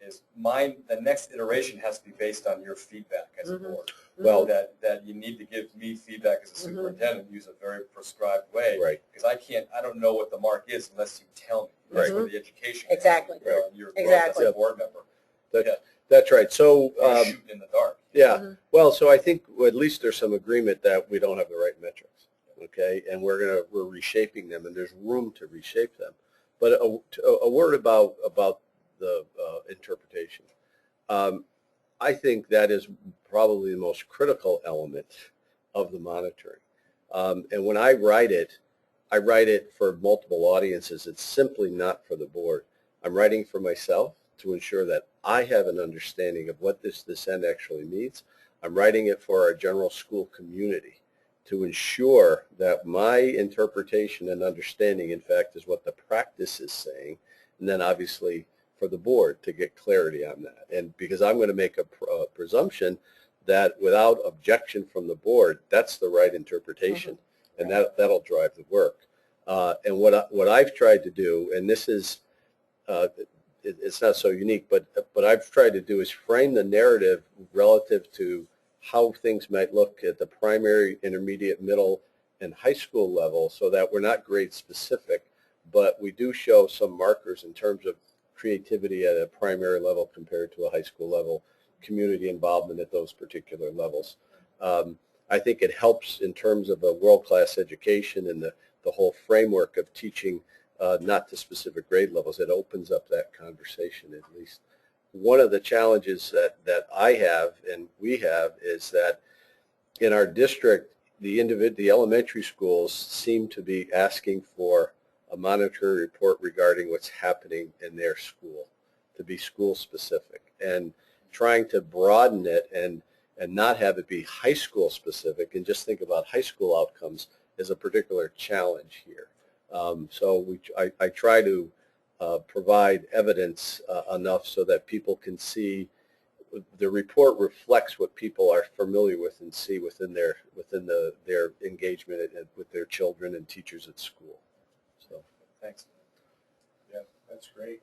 is the next iteration has to be based on your feedback as a board. Well, that you need to give me feedback as a superintendent, use a very prescribed way. Right. Because I don't know what the mark is unless you tell me. That's where the education Exactly. comes in, your Exactly. as a board member. That's right. So You're shooting in the dark. yeah. Well, so I think at least there's some agreement that we don't have the right metrics. Okay, and we're reshaping them, and there's room to reshape them. But a word about the interpretation. I think that is probably the most critical element of the monitoring. And when I write it for multiple audiences. It's simply not for the board. I'm writing for myself to ensure that I have an understanding of what this end actually means. I'm writing it for our general school community to ensure that my interpretation and understanding, in fact, is what the practice is saying, and then obviously for the board to get clarity on that. And because I'm going to make a presumption that without objection from the board, that's the right interpretation, and that'll drive the work. And what I've tried to do, and this is, it's not so unique, but I've tried to do is frame the narrative relative to how things might look at the primary, intermediate, middle, and high school level, so that we're not grade specific, but we do show some markers in terms of creativity at a primary level compared to a high school level, community involvement at those particular levels. I think it helps in terms of a world-class education and the whole framework of teaching not to specific grade levels. It opens up that conversation at least. One of the challenges that I have and we have is that in our district, the elementary schools seem to be asking for a monitoring report regarding what's happening in their school, to be school specific, and trying to broaden it and not have it be high school specific and just think about high school outcomes is a particular challenge here. So I try to provide evidence enough so that people can see the report reflects what people are familiar with and see within their engagement with their children and teachers at school. So thanks. Yeah, that's great.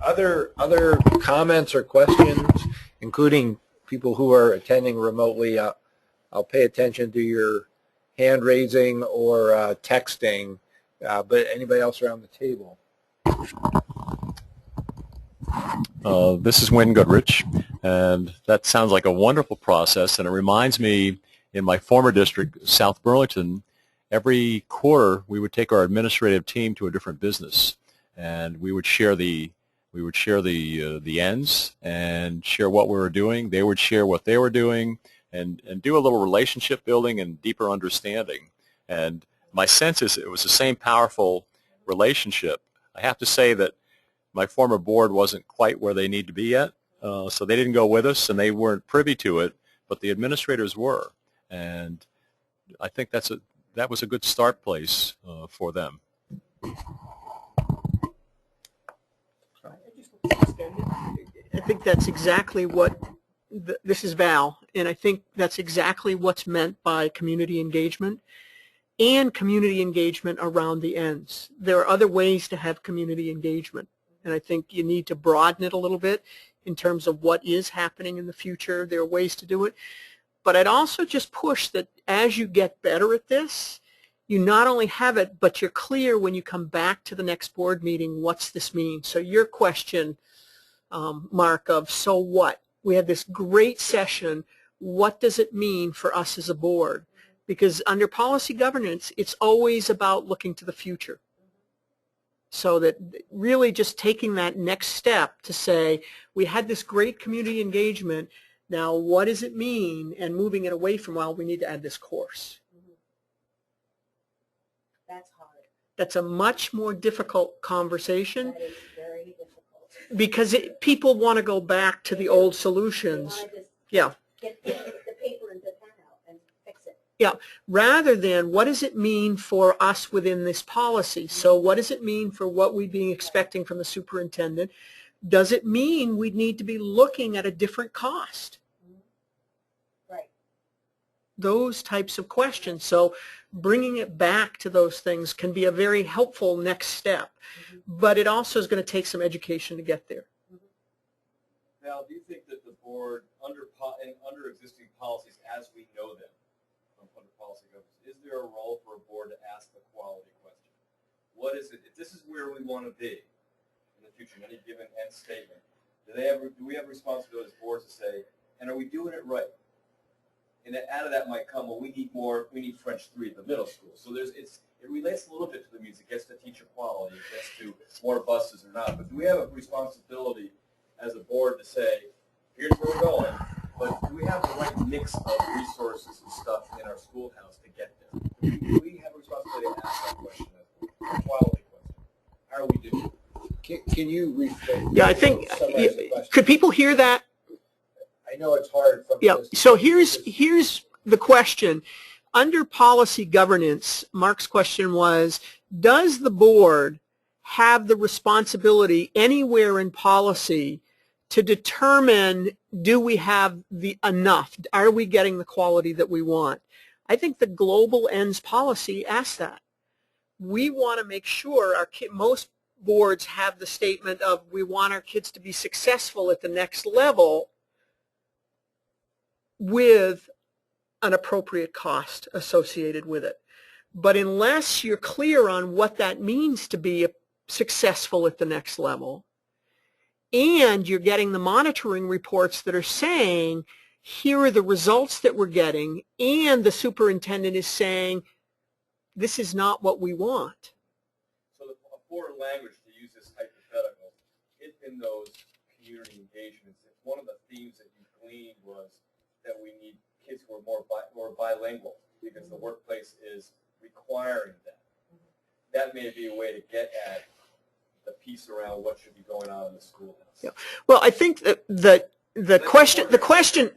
Other comments or questions, including people who are attending remotely? I'll pay attention to your hand raising or texting, but anybody else around the table? This is Wynn Goodrich, and that sounds like a wonderful process, and it reminds me, in my former district, South Burlington, every quarter we would take our administrative team to a different business, and we would share the ends and share what we were doing. They would share what they were doing, and do a little relationship building and deeper understanding. And my sense is it was the same powerful relationship. I have to say that my former board wasn't quite where they need to be yet, so they didn't go with us, and they weren't privy to it, but the administrators were. And I think that was a good start place for them. I think that's exactly what, this is Val, and I think that's exactly what's meant by community engagement and community engagement around the ends. There are other ways to have community engagement, and I think you need to broaden it a little bit in terms of what is happening in the future. There are ways to do it. But I'd also just push that as you get better at this, you not only have it, but you're clear when you come back to the next board meeting, what's this mean? So your question, Mark, of so what? We had this great session. What does it mean for us as a board? Because under policy governance, it's always about looking to the future. So that really just taking that next step to say, we had this great community engagement, now what does it mean? And moving it away from, well, we need to add this course. That's hard. That's a much more difficult conversation. That is very difficult. Because people want to go back to the old solutions. Yeah. Get the paper and the pen out and fix it. Yeah, rather than what does it mean for us within this policy? So what does it mean for what we'd be expecting from the superintendent? Does it mean we'd need to be looking at a different cost? Right. Those types of questions. So bringing it back to those things can be a very helpful next step. But it also is going to take some education to get there. Val, do you think that the board, under existing policies as we know them, under policy governance, is there a role for a board to ask the quality question? What is it, if this is where we want to be in the future, in any given end statement, do we have a responsibility as boards to say, and are we doing it right? And then out of that might come, well, we need French 3 at the middle school. So it relates a little bit to the music. It gets to teacher quality, it gets to more buses or not. But do we have a responsibility as a board to say, here's where we're going, but do we have the right mix of resources and stuff in our schoolhouse to get there? Do we have a responsibility to ask that question, a quality question? How are we doing? Can you rephrase? Yeah, I think, could people hear that? I know it's hard from Yeah, so here's the question. Under policy governance, Mark's question was, does the board have the responsibility anywhere in policy to determine, do we have the enough? Are we getting the quality that we want? I think the global ends policy asks that. We want to make sure most boards have the statement of, we want our kids to be successful at the next level with an appropriate cost associated with it. But unless you're clear on what that means to be successful at the next level, and you're getting the monitoring reports that are saying, here are the results that we're getting, and the superintendent is saying, this is not what we want. So a foreign language, to use this hypothetical, in those community engagements, one of the themes that you gleaned was that we need kids who are more bilingual because the workplace is requiring that. That may be a way to get at the piece around what should be going on in the schoolhouse. Yeah. Well, I think that the question.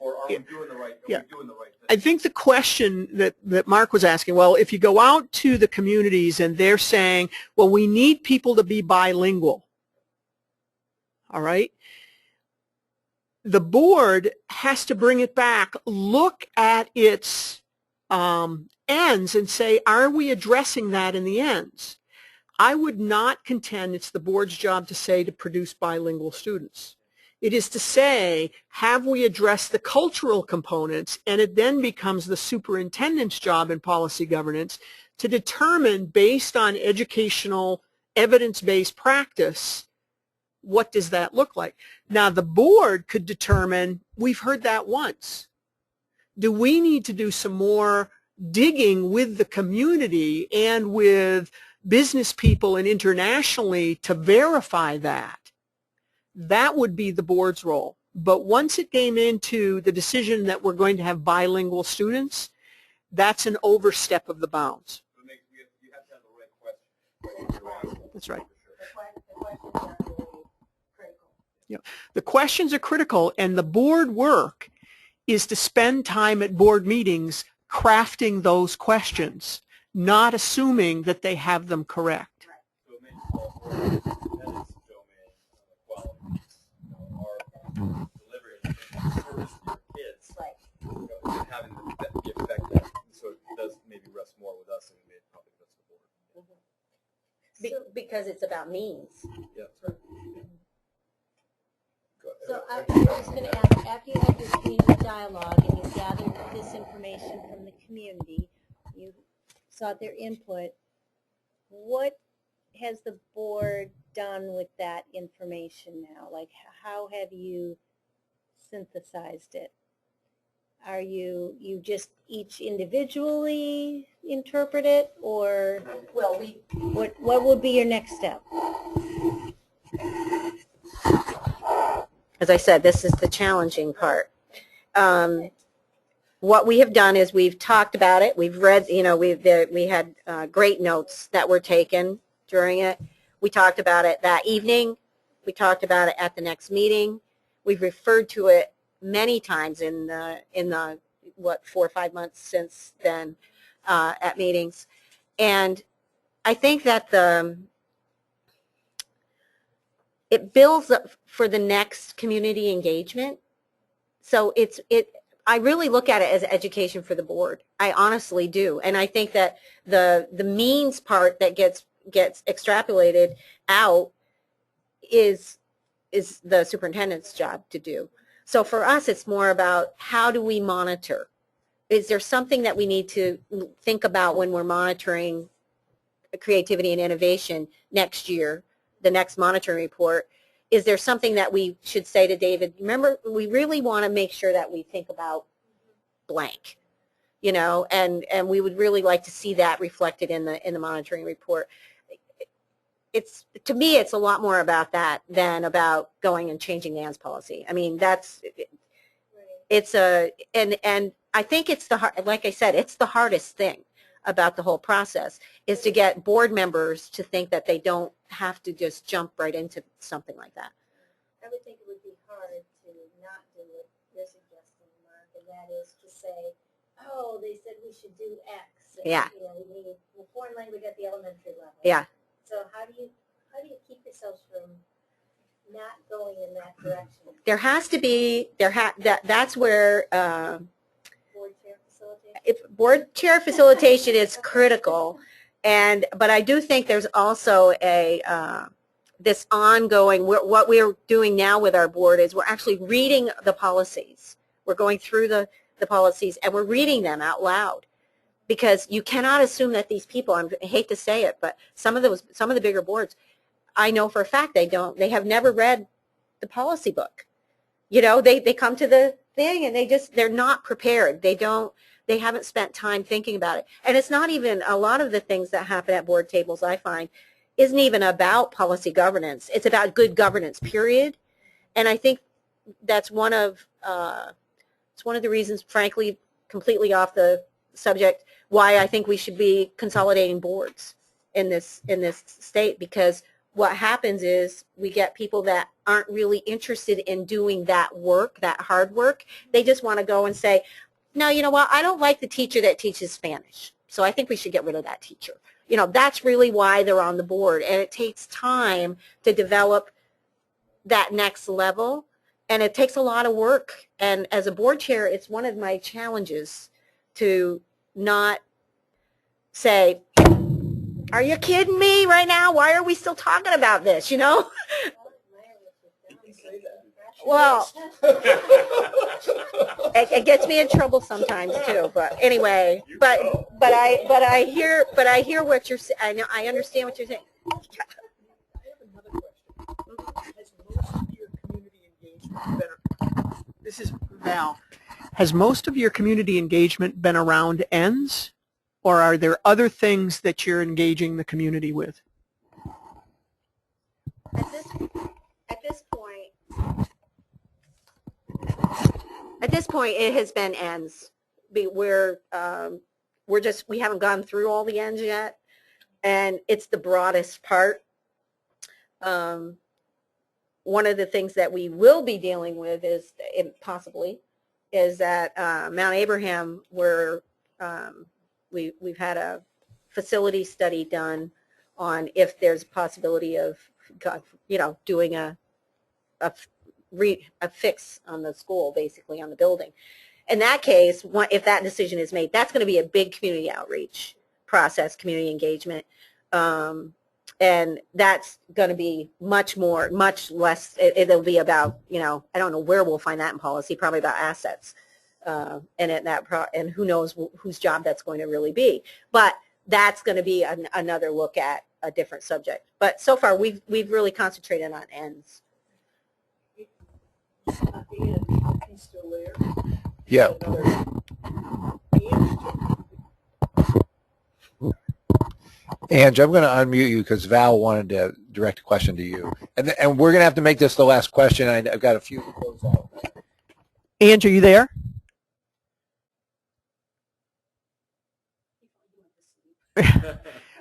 Or are we doing the right? Yeah. Are we doing the right thing? I think the question that Mark was asking, well, if you go out to the communities and they're saying, well, we need people to be bilingual, all right? the board has to bring it back, look at its ends and say, are we addressing that in the ends? I would not contend it's the board's job to say to produce bilingual students. It is to say, have we addressed the cultural components? And it then becomes the superintendent's job in policy governance to determine, based on educational evidence-based practice, what does that look like? Now, the board could determine, we've heard that once. Do we need to do some more digging with the community and with business people and internationally to verify that? That would be the board's role. But once it came into the decision that we're going to have bilingual students, that's an overstep of the bounds. You have to have the right question. That's right. The questions are really critical. Yeah. The questions are critical, and the board work is to spend time at board meetings crafting those questions, not assuming that they have them correct. So it makes all boards, that is domain quality, our delivery and service to your kids, having the effect that, so it does maybe rest more with us than it probably does the board. Because it's about means. Yeah. So I was going to ask, after you had your community dialogue and you gathered this information from the community, you sought their input, what has the board done with that information now? Like, how have you synthesized it? Are you just each individually interpret it, or what would be your next step? As I said, this is the challenging part. What we have done is we've talked about it. We've read, we had great notes that were taken during it. We talked about it that evening. We talked about it at the next meeting. We've referred to it many times in the 4 or 5 months since then at meetings. And I think that it builds up for the next community engagement. So I really look at it as education for the board. I honestly do. And I think that the means part that gets extrapolated out is the superintendent's job to do. So for us, it's more about how do we monitor? Is there something that we need to think about when we're monitoring creativity and innovation next year, the next monitoring report? Is there something that we should say to David? Remember, we really want to make sure that we think about blank, and we would really like to see that reflected in the monitoring report. To me, it's a lot more about that than about going and changing the ANS policy. I mean, and I think like I said, it's the hardest thing about the whole process, is to get board members to think that they don't have to just jump right into something like that. I would think it would be hard to not do what you're suggesting, Mark, and that is to say, oh, they said we should do X. And, Yeah. We need foreign language at the elementary level. Yeah. So how do you keep yourselves from not going in that direction? There has to be that's where Board chair facilitation? board chair facilitation is critical, but I do think there's also this ongoing, what we're doing now with our board is we're actually reading the policies. We're going through the policies and we're reading them out loud, because you cannot assume that these people, I hate to say it, but some of the bigger boards, I know for a fact they have never read the policy book. They come to the thing and they're not prepared. They haven't spent time thinking about it. And it's not even, a lot of the things that happen at board tables, I find, isn't even about policy governance. It's about good governance, period. And I think that's one of the reasons, frankly, completely off the subject, why I think we should be consolidating boards in this state, because what happens is we get people that aren't really interested in doing that work, that hard work. They just want to go and say, no, you know what, I don't like the teacher that teaches Spanish, so I think we should get rid of that teacher. That's really why they're on the board, and it takes time to develop that next level. and it takes a lot of work. And as a board chair, it's one of my challenges to not say, are you kidding me right now? Why are we still talking about this, you know? Well, it gets me in trouble sometimes too. But anyway, but I hear what you're saying. I know, I understand what you're saying. I have another question. Has most of your community engagement been, this is Val, has most of your community engagement been around ends, or are there other things that you're engaging the community with? At this point, it has been ends. We haven't gone through all the ends yet, and it's the broadest part. One of the things that we will be dealing with is that Mount Abraham, where we've had a facility study done on if there's a possibility of doing a fix on the school, basically on the building. In that case, if that decision is made, that's going to be a big community outreach process, community engagement, and that's going to be much less. It'll be about, I don't know where we'll find that in policy, probably about assets, and who knows whose job that's going to really be. But that's going to be another look at a different subject. But so far, we've really concentrated on ends. He's still there. Yeah. Ange, I'm going to unmute you because Val wanted to direct a question to you. And we're going to have to make this the last question. I've got a few to close out. Ange, are you there?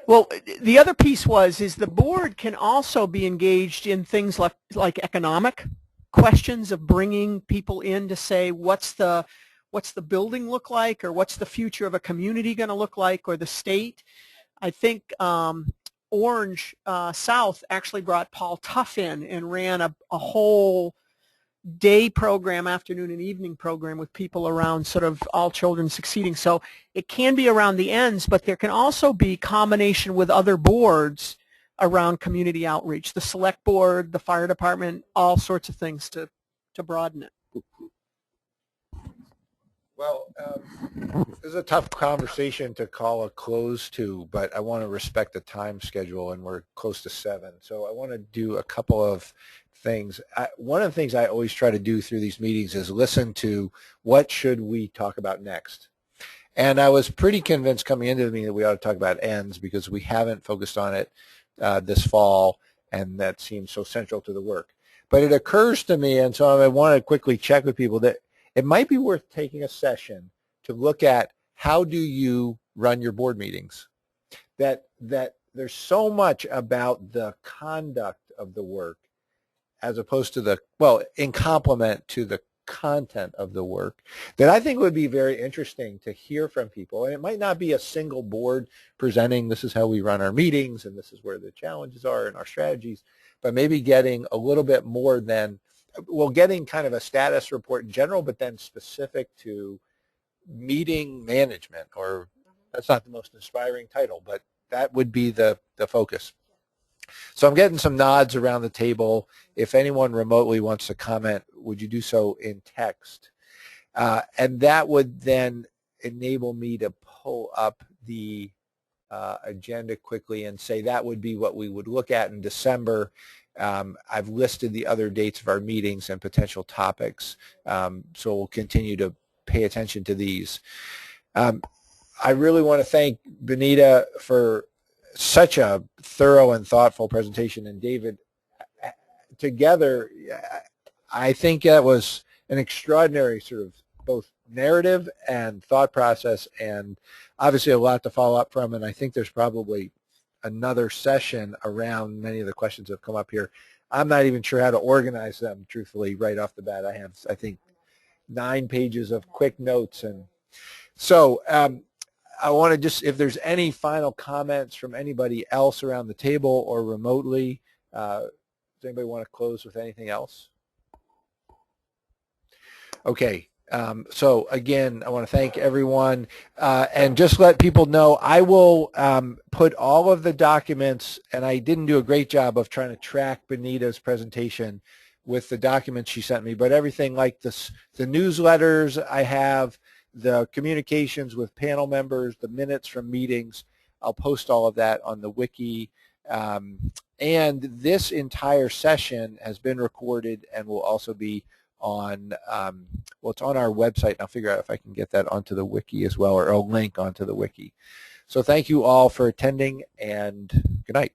Well, the other piece is the board can also be engaged in things like economic questions of bringing people in to say what's the building look like, or what's the future of a community going to look like, or the state. I think Orange South actually brought Paul Tuff in and ran a whole day program, afternoon and evening program with people around sort of all children succeeding. So it can be around the ends, but there can also be combination with other boards around community outreach, the select board, the fire department, all sorts of things to broaden it. Well, this is a tough conversation to call a close to, but I want to respect the time schedule, and we're close to 7. So I want to do a couple of things. One of the things I always try to do through these meetings is listen to what should we talk about next. And I was pretty convinced coming into the meeting that we ought to talk about ends because we haven't focused on it this fall, and that seems so central to the work. But it occurs to me, and so I want to quickly check with people, that it might be worth taking a session to look at how do you run your board meetings. That there's so much about the conduct of the work as opposed to in complement to the content of the work, that I think would be very interesting to hear from people. And it might not be a single board presenting, this is how we run our meetings and this is where the challenges are and our strategies, but maybe getting a little bit more than, getting kind of a status report in general, but then specific to meeting management, or that's not the most inspiring title, but that would be the focus. So I'm getting some nods around the table. If anyone remotely wants to comment, would you do so in text? And that would then enable me to pull up the agenda quickly and say that would be what we would look at in December. I've listed the other dates of our meetings and potential topics, so we'll continue to pay attention to these. I really want to thank Benita for such a thorough and thoughtful presentation, and David. Together, I think that was an extraordinary sort of both narrative and thought process, and obviously a lot to follow up from, and I think there's probably another session around many of the questions that have come up here. I'm not even sure how to organize them, truthfully, right off the bat. I have, I think, 9 pages of quick notes, and so I want to just, if there's any final comments from anybody else around the table or remotely, does anybody want to close with anything else? Okay. So again, I want to thank everyone and just let people know I will put all of the documents, and I didn't do a great job of trying to track Benita's presentation with the documents she sent me, but everything like this, the newsletters I have, the communications with panel members, the minutes from meetings, I'll post all of that on the wiki. And this entire session has been recorded and will also be on, well, it's on our website, and I'll figure out if I can get that onto the wiki as well, or a link onto the wiki. So thank you all for attending, and good night.